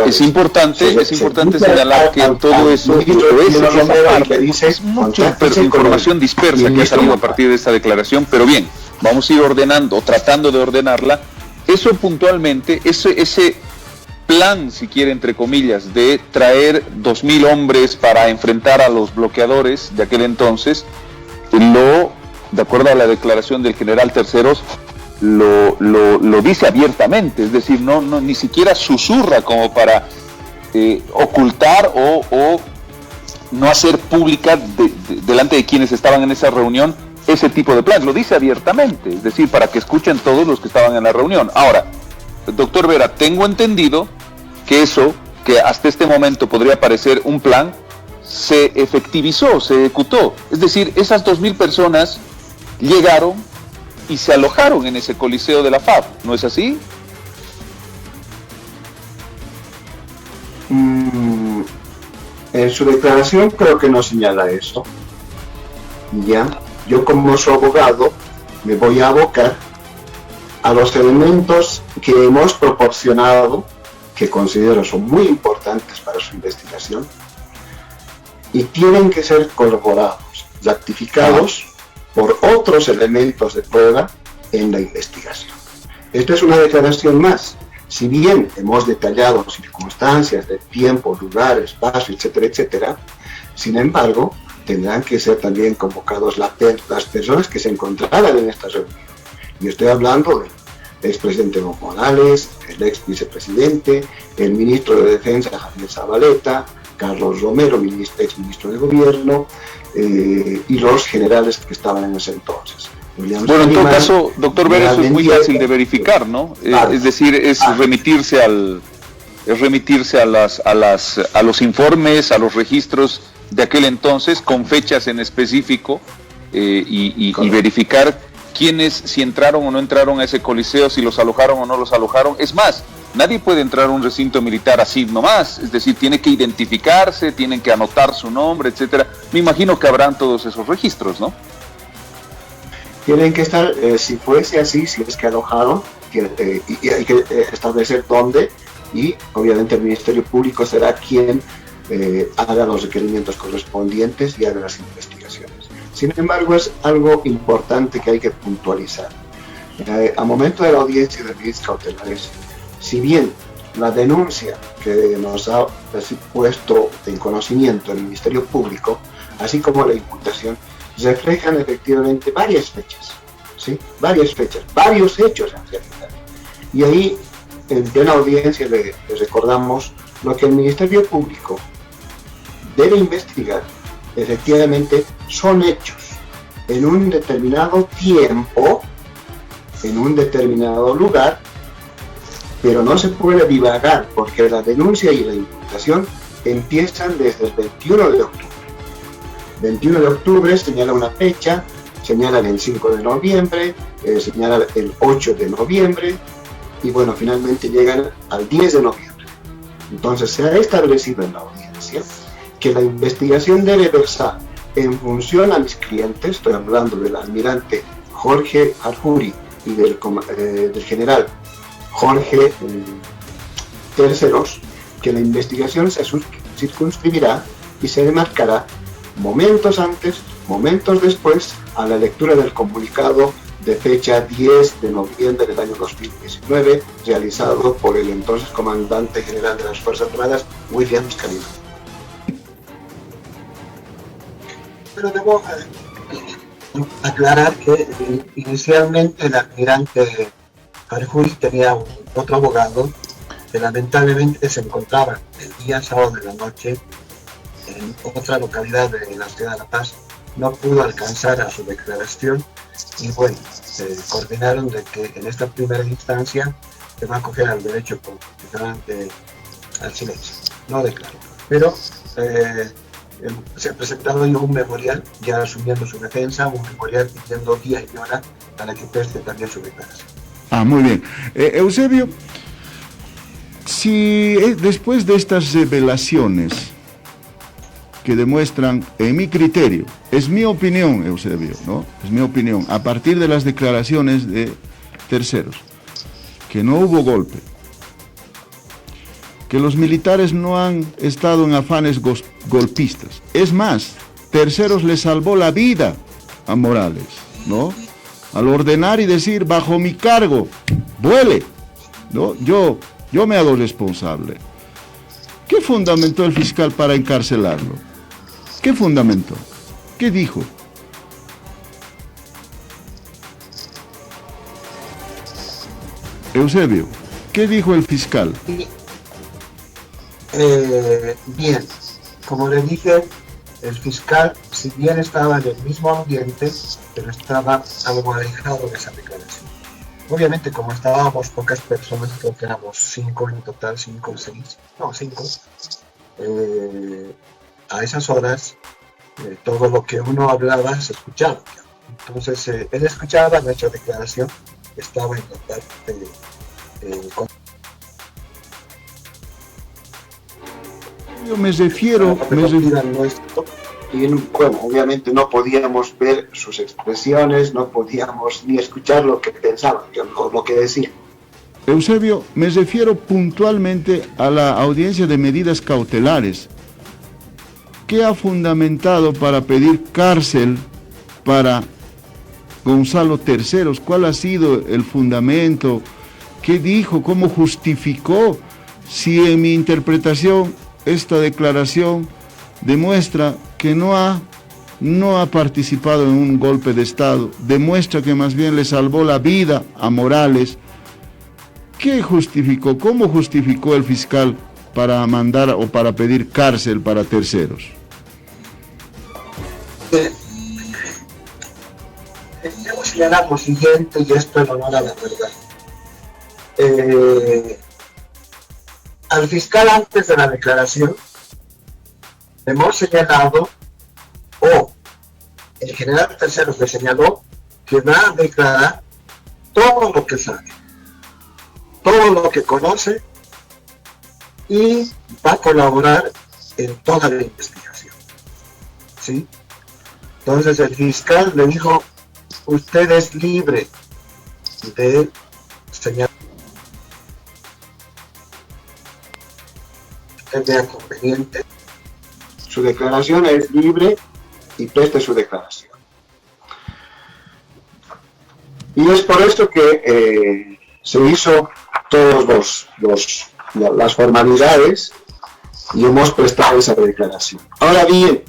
Speaker 8: es importante señalar que todo eso es mucha información dispersa que ha salido a partir de esta declaración, pero bien, vamos a ir ordenando, tratando de ordenarla. Eso puntualmente, ese plan, si quiere, entre comillas, de traer 2.000 hombres para enfrentar a los bloqueadores de aquel entonces, de acuerdo a la declaración del general Terceros, lo dice abiertamente, es decir, no ni siquiera susurra como para ocultar o no hacer pública delante de quienes estaban en esa reunión ese tipo de plan, lo dice abiertamente, es decir, para que escuchen todos los que estaban en la reunión. Ahora, doctor Vera, tengo entendido que eso, que hasta este momento podría parecer un plan, se efectivizó, se ejecutó, es decir, esas 2.000 personas llegaron y se alojaron en ese coliseo de la FAB, ¿no es así?
Speaker 6: En su declaración creo que no señala eso. Ya, yo como su abogado me voy a abocar a los elementos que hemos proporcionado, que considero son muy importantes para su investigación, y tienen que ser corroborados, ratificados por otros elementos de prueba en la investigación. Esta es una declaración más. Si bien hemos detallado circunstancias de tiempo, lugar, espacio, etcétera, etcétera, sin embargo, tendrán que ser también convocados las personas que se encontraban en esta reunión. Y estoy hablando del expresidente Evo Morales, el ex vicepresidente, el ministro de Defensa Javier Zabaleta, Carlos Romero, ex ministro de Gobierno, y los generales que estaban en ese entonces.
Speaker 8: Bueno, en todo caso, doctor Vera, eso es muy fácil de verificar, ¿no? Es decir, es remitirse a los informes, a los registros de aquel entonces, con fechas en específico, y verificar quiénes, si entraron o no entraron a ese coliseo, si los alojaron o no los alojaron. Es más, nadie puede entrar a un recinto militar así nomás, es decir, tiene que identificarse, tienen que anotar su nombre, etcétera. Me imagino que habrán todos esos registros, ¿no?
Speaker 6: Tienen que estar, si fuese así, si es que alojaron, y hay que establecer dónde, y obviamente el Ministerio Público será quien haga los requerimientos correspondientes y haga las investigaciones. Sin embargo, es algo importante que hay que puntualizar. A momento de la audiencia de medidas cautelares, si bien la denuncia que nos ha puesto en conocimiento el Ministerio Público, así como la imputación, reflejan efectivamente varias fechas, ¿sí? Varios hechos en realidad. Y ahí, en plena audiencia, le recordamos lo que el Ministerio Público debe investigar, efectivamente, son hechos en un determinado tiempo, en un determinado lugar, pero no se puede divagar, porque la denuncia y la imputación empiezan desde el 21 de octubre. 21 de octubre señala una fecha, señala el 5 de noviembre, señala el 8 de noviembre, y bueno, finalmente llegan al 10 de noviembre. Entonces se ha establecido en la audiencia que la investigación debe versar en función a mis clientes, estoy hablando del almirante Jorge Harjuri y del general Jorge Terceros, que la investigación se circunscribirá y se demarcará momentos antes, momentos después, a la lectura del comunicado de fecha 10 de noviembre del año 2019, realizado por el entonces comandante general de las Fuerzas Armadas, William Scalino. Pero debo aclarar que inicialmente el almirante Harjuri tenía otro abogado que lamentablemente se encontraba el día sábado de la noche en otra localidad de la ciudad de La Paz. No pudo alcanzar a su declaración y bueno, se coordinaron de que en esta primera instancia se va a acoger al derecho constitucional al silencio, no declaró. Pero se ha presentado un memorial ya asumiendo su defensa, un memorial pidiendo día y hora para que preste también su declaración.
Speaker 7: Ah, muy bien. Eusebio, si después de estas revelaciones que demuestran, en mi criterio, es mi opinión, Eusebio, ¿no? Es mi opinión, a partir de las declaraciones de Terceros, que no hubo golpe, que los militares no han estado en afanes golpistas. Es más, Terceros le salvó la vida a Morales, ¿no? Al ordenar y decir, bajo mi cargo, vuele, ¿no? Yo me hago responsable. ¿Qué fundamentó el fiscal para encarcelarlo? ¿Qué fundamentó? ¿Qué dijo? Eusebio, ¿qué dijo el fiscal?
Speaker 6: Bien, como le dije, el fiscal, si bien estaba en el mismo ambiente, pero estaba algo alejado de esa declaración. Obviamente, como estábamos pocas personas, creo que éramos 5 en total, 5 o 6, no, 5, a esas horas, todo lo que uno hablaba se escuchaba. Entonces, él escuchaba nuestra declaración, estaba en total
Speaker 7: Yo me refiero
Speaker 6: y bueno, obviamente no podíamos ver sus expresiones, no podíamos ni escuchar lo que pensaba, lo que decía.
Speaker 7: Eusebio, me refiero puntualmente a la audiencia de medidas cautelares. ¿Qué ha fundamentado para pedir cárcel para Gonzalo Terceros? ¿Cuál ha sido el fundamento? ¿Qué dijo? ¿Cómo justificó? Si en mi interpretación esta declaración demuestra que no ha participado en un golpe de Estado, demuestra que más bien le salvó la vida a Morales. ¿Qué justificó? ¿Cómo justificó el fiscal para mandar o para pedir cárcel para Terceros?
Speaker 6: Debo señalar lo siguiente, y esto en honor a la verdad. Al fiscal, antes de la declaración, hemos señalado, o el general Terceros le señaló, que va a declarar todo lo que sabe, todo lo que conoce, y va a colaborar en toda la investigación, ¿sí? Entonces el fiscal le dijo: usted es libre de señalar que vea conveniente. Su declaración es libre y preste su declaración. Y es por esto que se hizo todas las formalidades y hemos prestado esa declaración. Ahora bien,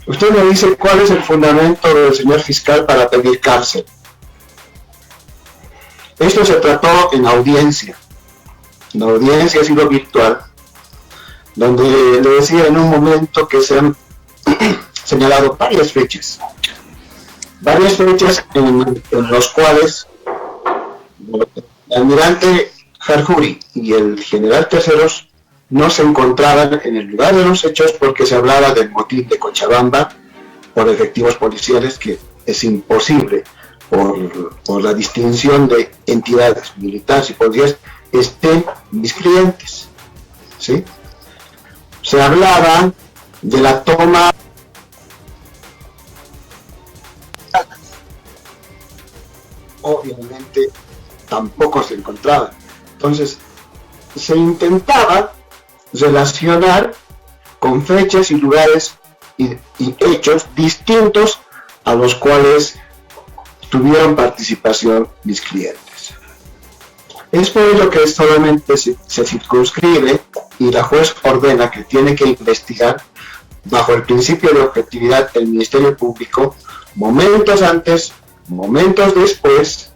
Speaker 6: usted me dice cuál es el fundamento del señor fiscal para pedir cárcel. Esto se trató en audiencia. La audiencia ha sido virtual, donde le decía en un momento que se han señalado varias fechas en los cuales el almirante Jarjuri y el general Terceros no se encontraban en el lugar de los hechos, porque se hablaba del motín de Cochabamba por efectivos policiales, que es imposible por la distinción de entidades militares y policías estén mis clientes, ¿sí? Se hablaba de la toma obviamente tampoco se encontraba. Entonces se intentaba relacionar con fechas y lugares y hechos distintos a los cuales tuvieron participación mis clientes. Es por ello que solamente se circunscribe y la juez ordena que tiene que investigar bajo el principio de objetividad el Ministerio Público momentos antes, momentos después,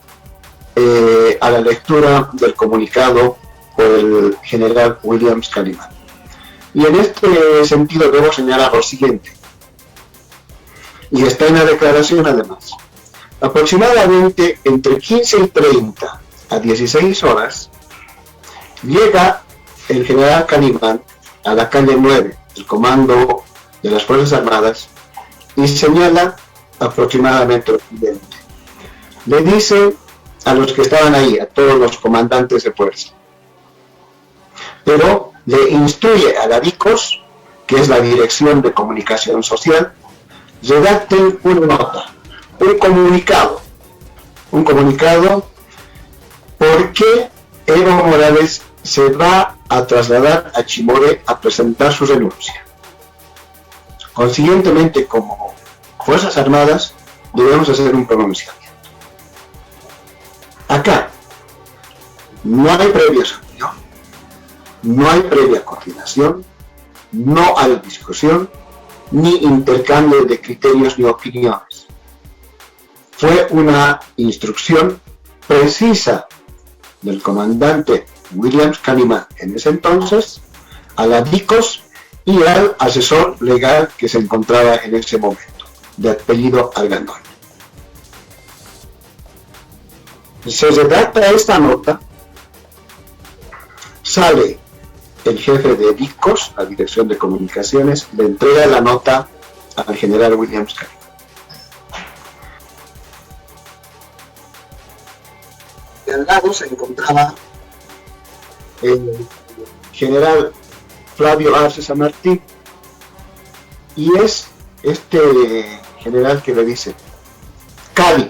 Speaker 6: a la lectura del comunicado por el general Williams Calimán. Y en este sentido debo señalar lo siguiente, y está en la declaración además: aproximadamente entre 15 y 30 a 16 horas llega el general Calimán a la calle 9, el comando de las Fuerzas Armadas, y señala aproximadamente lo siguiente. Le dice a los que estaban ahí, a todos los comandantes de fuerza, pero le instruye a la DICOS, que es la Dirección de Comunicación Social, redacten una nota, un comunicado, por qué Evo Morales se va a trasladar a Chimoré a presentar su renuncia. Consiguientemente, como Fuerzas Armadas, debemos hacer un pronunciamiento. Acá no hay previa reunión, no hay previa coordinación, no hay discusión, ni intercambio de criterios ni opiniones. Fue una instrucción precisa del comandante Williams Calimán en ese entonces a la DICOS y al asesor legal que se encontraba en ese momento, de apellido Argandoña. Se redacta esta nota, sale el jefe de DICOS, la Dirección de Comunicaciones, le entrega la nota al general Williams Calimán. De al lado se encontraba el general Flavio Arce San Martín, y es este general que le dice Cali.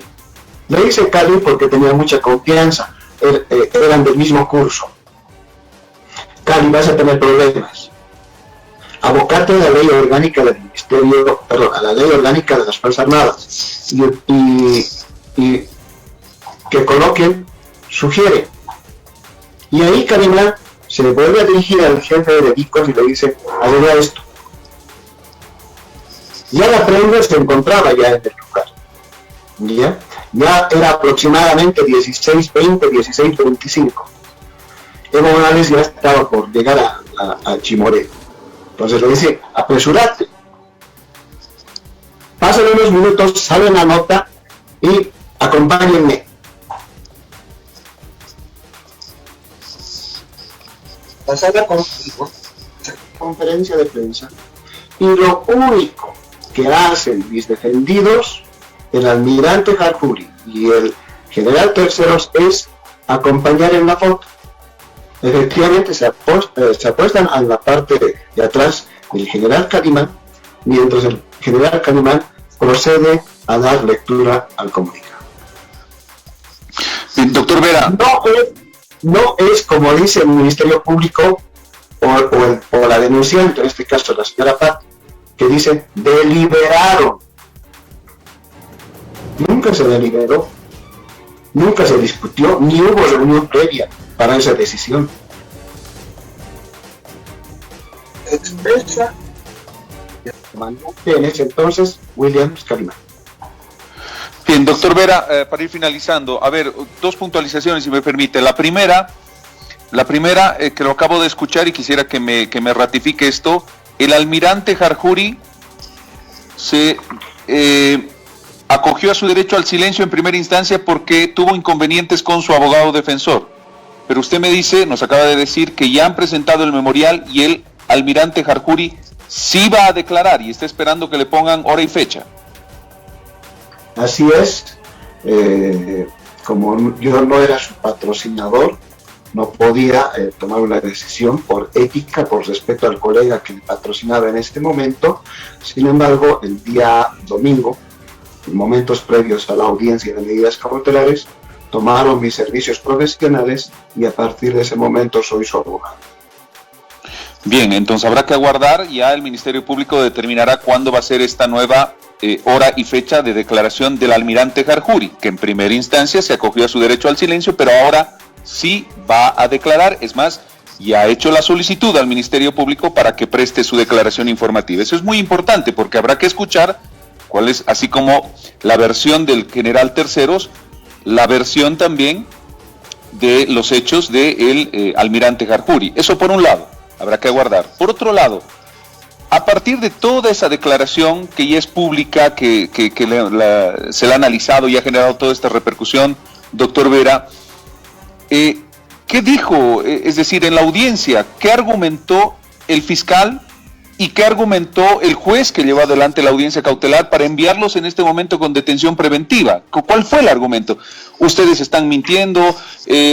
Speaker 6: Le dice Cali porque tenía mucha confianza, eran del mismo curso. Cali, vas a tener problemas. Abocate a la ley orgánica del Ministerio, perdón, a la ley orgánica de las Fuerzas Armadas y que coloquen, sugiere. Y ahí Calimán se vuelve a dirigir al jefe de DICOS y le dice: arregla esto. Ya la prenda se encontraba ya en el lugar. Ya era aproximadamente 16:20, 16:25. Evo Morales ya estaba por llegar a Chimoré. Entonces le dice: apresúrate. Pasan unos minutos, sale la nota y acompáñenme. La sala contigo, conferencia de prensa, y lo único que hacen mis defendidos el almirante Harjouri y el general Terceros es acompañar en la foto. Efectivamente se apuestan a la parte de atrás del general Calimán, mientras el general Calimán procede a dar lectura al comunicado.
Speaker 8: Doctor Vera.
Speaker 6: No es como dice el Ministerio Público o la denunciante, en este caso la señora Pat, que dice deliberaron. Nunca se deliberó, nunca se discutió, ni hubo reunión previa para esa decisión. Expresa en ese entonces William Calimán.
Speaker 8: Bien, doctor Vera, para ir finalizando, a ver, dos puntualizaciones, si me permite. La primera, que lo acabo de escuchar y quisiera que me ratifique esto, el almirante Harjouri se acogió a su derecho al silencio en primera instancia porque tuvo inconvenientes con su abogado defensor. Pero usted me dice, nos acaba de decir que ya han presentado el memorial y el almirante Harjouri sí va a declarar y está esperando que le pongan hora y fecha.
Speaker 6: Así es, como yo no era su patrocinador, no podía tomar una decisión por ética, por respeto al colega que le patrocinaba en este momento. Sin embargo, el día domingo, en momentos previos a la audiencia de medidas cautelares, tomaron mis servicios profesionales y a partir de ese momento soy su abogado.
Speaker 8: Bien, entonces habrá que aguardar, ya el Ministerio Público determinará cuándo va a ser esta nueva hora y fecha de declaración del almirante Harjouri, que en primera instancia se acogió a su derecho al silencio, pero ahora sí va a declarar, es más, ya ha hecho la solicitud al Ministerio Público para que preste su declaración informativa. Eso es muy importante porque habrá que escuchar cuál es, así como la versión del general Terceros, la versión también de los hechos del almirante Harjouri. Eso por un lado, habrá que aguardar. Por otro lado, a partir de toda esa declaración que ya es pública, que se la ha analizado y ha generado toda esta repercusión, doctor Vera, ¿qué dijo? Es decir, en la audiencia, ¿qué argumentó el fiscal y qué argumentó el juez que llevó adelante la audiencia cautelar para enviarlos en este momento con detención preventiva? ¿Cuál fue el argumento? ¿Ustedes están mintiendo?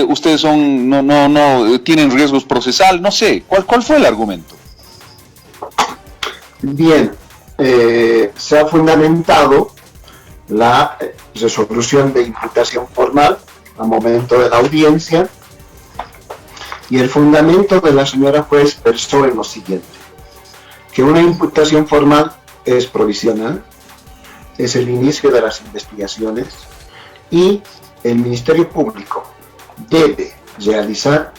Speaker 8: ¿Ustedes no tienen riesgos procesal? No sé, ¿cuál fue el argumento?
Speaker 6: Bien, se ha fundamentado la resolución de imputación formal al momento de la audiencia y el fundamento de la señora juez versó en lo siguiente: que una imputación formal es provisional, es el inicio de las investigaciones y el Ministerio Público debe realizar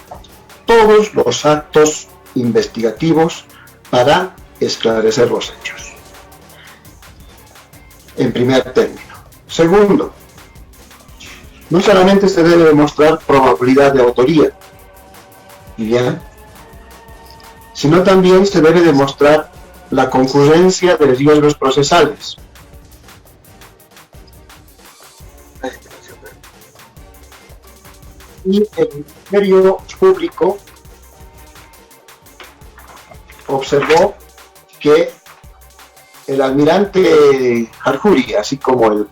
Speaker 6: todos los actos investigativos para esclarecer los hechos. En primer término. Segundo, no solamente se debe demostrar probabilidad de autoría, ¿bien?, sino también se debe demostrar la concurrencia de riesgos procesales. Y el Ministerio Público observó que el almirante Harjouri, así como el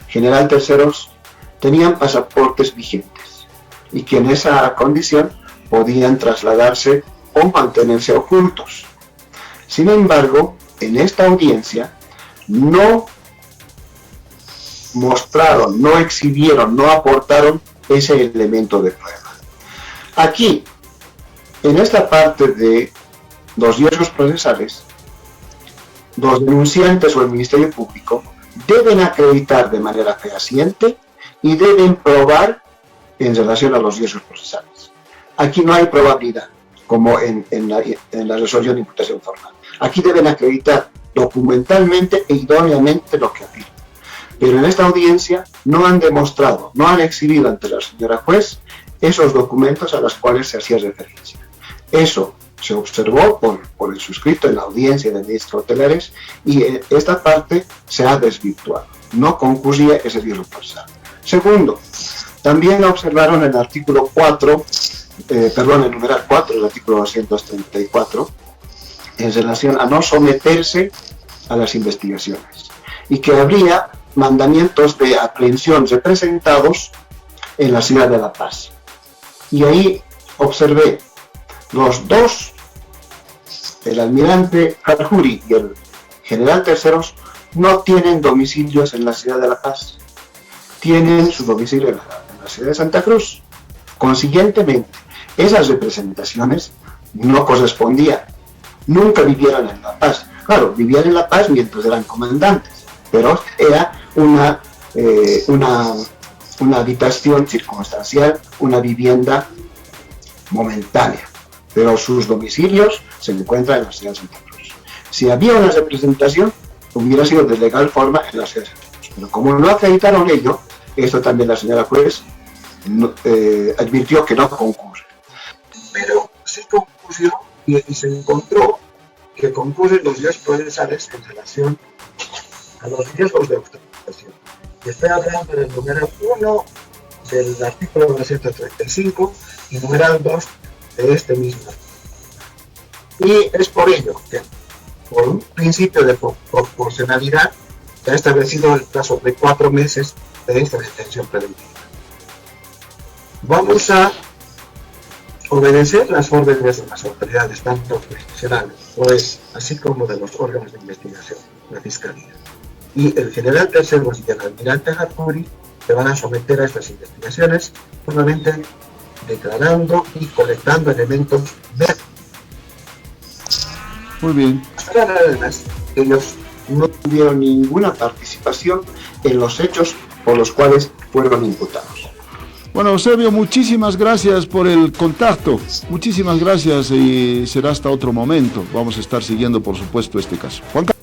Speaker 6: general Terceros, tenían pasaportes vigentes y que en esa condición podían trasladarse o mantenerse ocultos. Sin embargo, en esta audiencia no mostraron, no exhibieron, no aportaron ese elemento de prueba. Aquí, en esta parte de los riesgos procesales, los denunciantes o el Ministerio Público deben acreditar de manera fehaciente y deben probar en relación a los riesgos procesales. Aquí no hay probabilidad, como en la resolución de imputación formal. Aquí deben acreditar documentalmente e idóneamente lo que afirman. Pero en esta audiencia no han demostrado, no han exhibido ante la señora juez esos documentos a los cuales se hacía referencia. Eso se observó por el suscrito en la audiencia de medidas cautelares y esta parte se ha desvirtuado. No concurría ese riesgo procesal. Segundo, también observaron el artículo 4, el numeral 4 del artículo 234, en relación a no someterse a las investigaciones y que habría mandamientos de aprehensión representados en la ciudad de La Paz. Y ahí observé los dos, el almirante Harjuri y el general Terceros, no tienen domicilios en la ciudad de La Paz, tienen su domicilio en la ciudad de Santa Cruz. Consiguientemente, esas representaciones no correspondían, nunca vivieron en La Paz. Claro, vivían en La Paz mientras eran comandantes, pero era una habitación circunstancial, una vivienda momentánea, pero sus domicilios se encuentran en la ciudad de Santa Cruz. Si había una representación, hubiera sido de legal forma en la ciudad de Santa Cruz, pero como no acreditaron ello, esto también la señora juez advirtió que no concurre. Pero sí concurrió y se encontró que concurren los riesgos procesales en relación a los riesgos de obstaculización. Estoy hablando del numeral 1 del artículo 935 y numeral 2 de este mismo. Y es por ello que, por un principio de proporcionalidad, se ha establecido el plazo de 4 meses de esta detención preventiva. Vamos a obedecer las órdenes de las autoridades, tanto jurisdiccionales, juez, así como de los órganos de investigación, la Fiscalía. Y el general Terceros y el almirante Harjuri se van a someter a estas investigaciones, solamente declarando y colectando elementos de...
Speaker 7: Muy bien.
Speaker 6: Además, ellos no tuvieron ninguna participación en los hechos por los cuales fueron imputados.
Speaker 7: Bueno, Eusebio, muchísimas gracias por el contacto. Muchísimas gracias y será hasta otro momento. Vamos a estar siguiendo, por supuesto, este caso. Juan Carlos.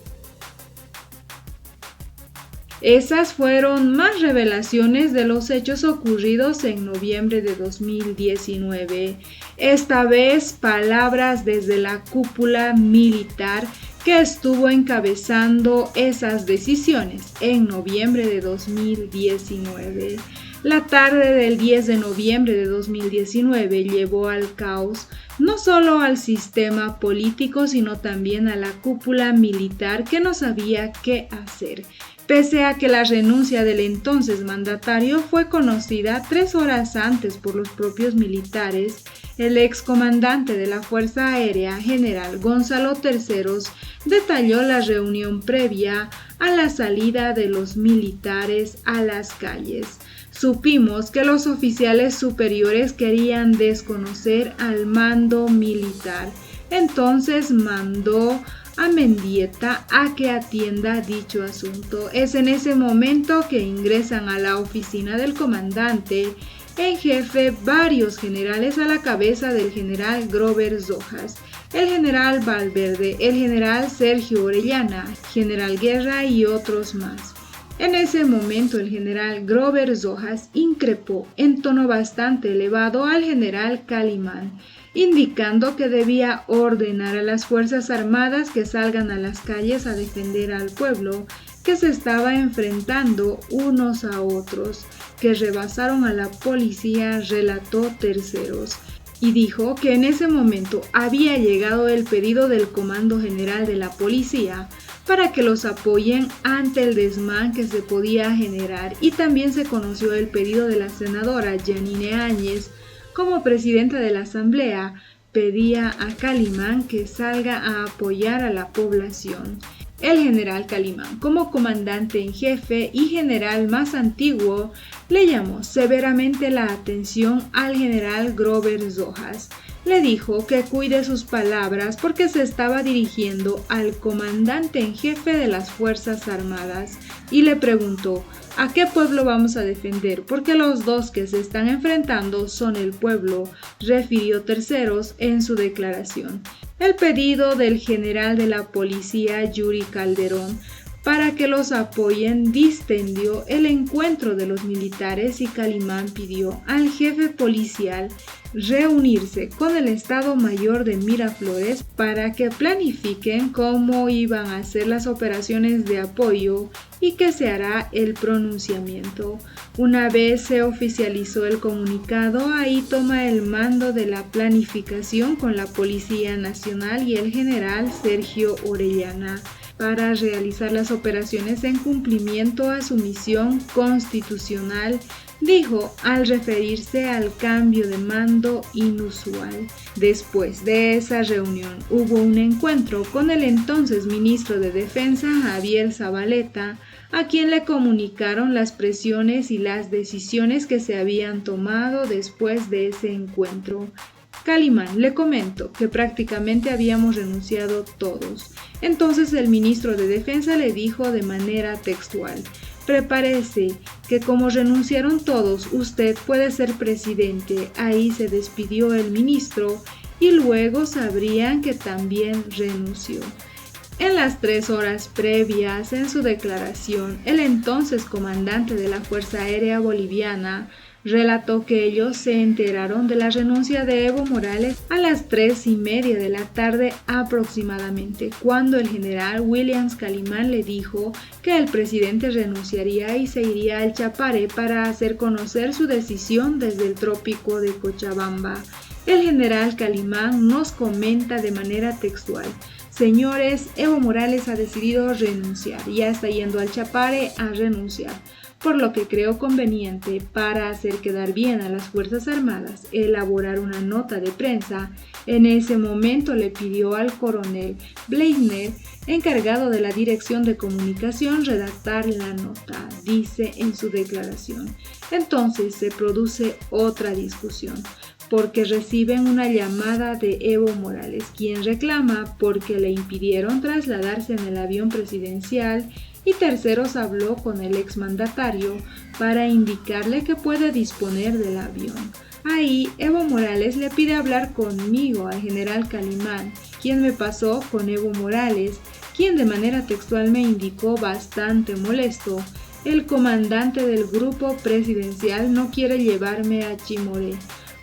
Speaker 1: Esas fueron más revelaciones de los hechos ocurridos en noviembre de 2019. Esta vez palabras desde la cúpula militar que estuvo encabezando esas decisiones en noviembre de 2019. La tarde del 10 de noviembre de 2019 llevó al caos no solo al sistema político, sino también a la cúpula militar que no sabía qué hacer. Pese a que la renuncia del entonces mandatario fue conocida 3 horas antes por los propios militares, el excomandante de la Fuerza Aérea, general Gonzalo Terceros, detalló la reunión previa a la salida de los militares a las calles. Supimos que los oficiales superiores querían desconocer al mando militar, entonces mandó a Mendieta a que atienda dicho asunto. Es en ese momento que ingresan a la oficina del comandante en jefe varios generales a la cabeza del general Grover Rojas, el general Valverde, el general Sergio Orellana, general Guerra y otros más. En ese momento el general Grover Rojas increpó en tono bastante elevado al general Calimán, indicando que debía ordenar a las Fuerzas Armadas que salgan a las calles a defender al pueblo, que se estaba enfrentando unos a otros, que rebasaron a la policía, relató Terceros, y dijo que en ese momento había llegado el pedido del Comando General de la Policía para que los apoyen ante el desmán que se podía generar, y también se conoció el pedido de la senadora Yanine Áñez. Como presidenta de la Asamblea, pedía a Calimán que salga a apoyar a la población. El general Calimán, como comandante en jefe y general más antiguo, le llamó severamente la atención al general Grover Rojas. Le dijo que cuide sus palabras porque se estaba dirigiendo al comandante en jefe de las Fuerzas Armadas y le preguntó: ¿a qué pueblo vamos a defender? Porque los dos que se están enfrentando son el pueblo, refirió Terceros en su declaración. El pedido del general de la policía Yuri Calderón para que los apoyen distendió el encuentro de los militares y Calimán pidió al jefe policial reunirse con el Estado Mayor de Miraflores para que planifiquen cómo iban a hacer las operaciones de apoyo y que se hará el pronunciamiento. Una vez se oficializó el comunicado, ahí toma el mando de la planificación con la Policía Nacional y el general Sergio Orellana. para realizar las operaciones en cumplimiento a su misión constitucional, dijo al referirse al cambio de mando inusual. Después de esa reunión hubo un encuentro con el entonces ministro de Defensa, Javier Zabaleta, a quien le comunicaron las presiones y las decisiones que se habían tomado después de ese encuentro. Calimán: le comento que prácticamente habíamos renunciado todos. Entonces el ministro de Defensa le dijo de manera textual: prepárese, que como renunciaron todos, usted puede ser presidente. Ahí se despidió el ministro y luego sabrían que también renunció. En las 3 horas previas, en su declaración, el entonces comandante de la Fuerza Aérea Boliviana relató que ellos se enteraron de la renuncia de Evo Morales a las 3:30 de la tarde aproximadamente, cuando el general Williams Calimán le dijo que el presidente renunciaría y se iría al Chapare para hacer conocer su decisión desde el trópico de Cochabamba. El general Calimán nos comenta de manera textual: señores, Evo Morales ha decidido renunciar, ya está yendo al Chapare a renunciar, por lo que creo conveniente, para hacer quedar bien a las Fuerzas Armadas, elaborar una nota de prensa. En ese momento le pidió al coronel Bleisner, encargado de la Dirección de Comunicación, redactar la nota, dice en su declaración. Entonces se produce otra discusión, porque reciben una llamada de Evo Morales, quien reclama porque le impidieron trasladarse en el avión presidencial, y Terceros habló con el exmandatario para indicarle que puede disponer del avión. Ahí Evo Morales le pide hablar conmigo al general Calimán, quien me pasó con Evo Morales, quien de manera textual me indicó bastante molesto: el comandante del grupo presidencial no quiere llevarme a Chimoré.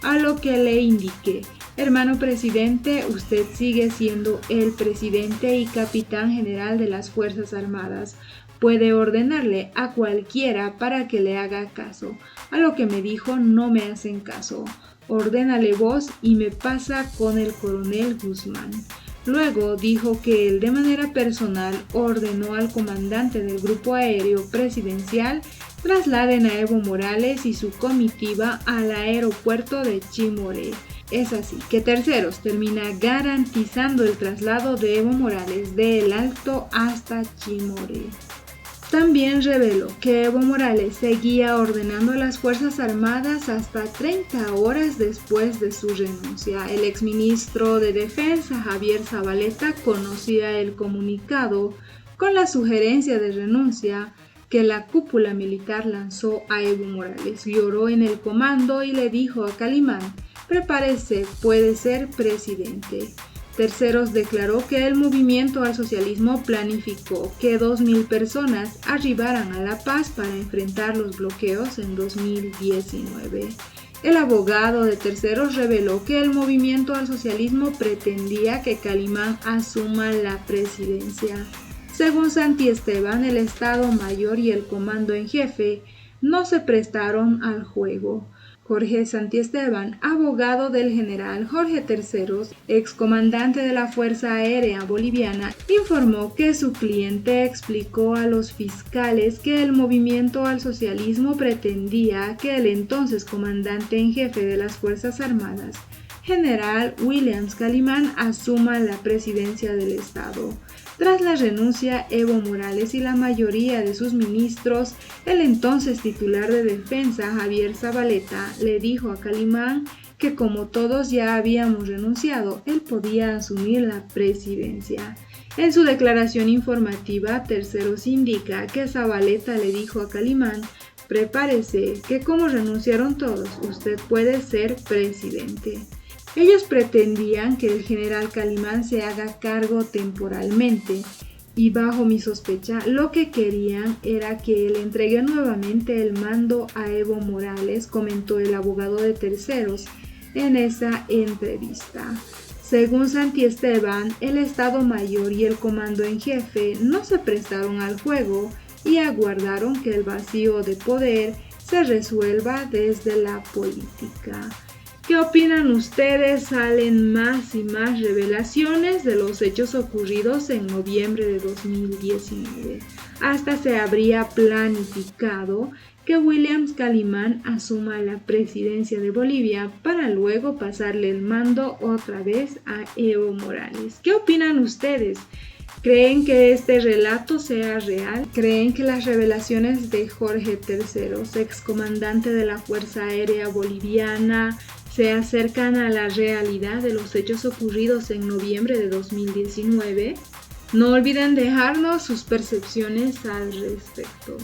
Speaker 1: A lo que le indiqué: hermano presidente, usted sigue siendo el presidente y capitán general de las Fuerzas Armadas. Puede ordenarle a cualquiera para que le haga caso. A lo que me dijo: no me hacen caso. Ordénale vos, y me pasa con el coronel Guzmán. Luego dijo que él de manera personal ordenó al comandante del grupo aéreo presidencial trasladen a Evo Morales y su comitiva al aeropuerto de Chimoré. Es así que Terceros termina garantizando el traslado de Evo Morales de El Alto hasta Chimoré. También reveló que Evo Morales seguía ordenando a las Fuerzas Armadas hasta 30 horas después de su renuncia. El exministro de Defensa, Javier Zabaleta, conocía el comunicado con la sugerencia de renuncia que la cúpula militar lanzó a Evo Morales. Lloró en el comando y le dijo a Calimán: prepárese, puede ser presidente. Terceros declaró que el movimiento al socialismo planificó que 2.000 personas arribaran a La Paz para enfrentar los bloqueos en 2019. El abogado de Terceros reveló que el movimiento al socialismo pretendía que Calimán asuma la presidencia. Según Santi Esteban, el Estado Mayor y el Comando en Jefe no se prestaron al juego. Jorge Santi Esteban, abogado del general Jorge Terceros, excomandante de la Fuerza Aérea Boliviana, informó que su cliente explicó a los fiscales que el movimiento al socialismo pretendía que el entonces comandante en jefe de las Fuerzas Armadas, general Williams Calimán, asuma la presidencia del Estado. Tras la renuncia Evo Morales y la mayoría de sus ministros, el entonces titular de Defensa, Javier Zabaleta, le dijo a Calimán que como todos ya habíamos renunciado, él podía asumir la presidencia. En su declaración informativa, Terceros indica que Zabaleta le dijo a Calimán: prepárese, que como renunciaron todos, usted puede ser presidente. Ellos pretendían que el general Calimán se haga cargo temporalmente, y bajo mi sospecha lo que querían era que él entregue nuevamente el mando a Evo Morales, comentó el abogado de Terceros en esa entrevista. Según Santi Esteban, el Estado Mayor y el Comando en Jefe no se prestaron al juego y aguardaron que el vacío de poder se resuelva desde la política. ¿Qué opinan ustedes? Salen más y más revelaciones de los hechos ocurridos en noviembre de 2019. Hasta se habría planificado que William Calimán asuma la presidencia de Bolivia para luego pasarle el mando otra vez a Evo Morales. ¿Qué opinan ustedes? ¿Creen que este relato sea real? ¿Creen que las revelaciones de Jorge III, excomandante de la Fuerza Aérea Boliviana, se acercan a la realidad de los hechos ocurridos en noviembre de 2019? No olviden dejarnos sus percepciones al respecto.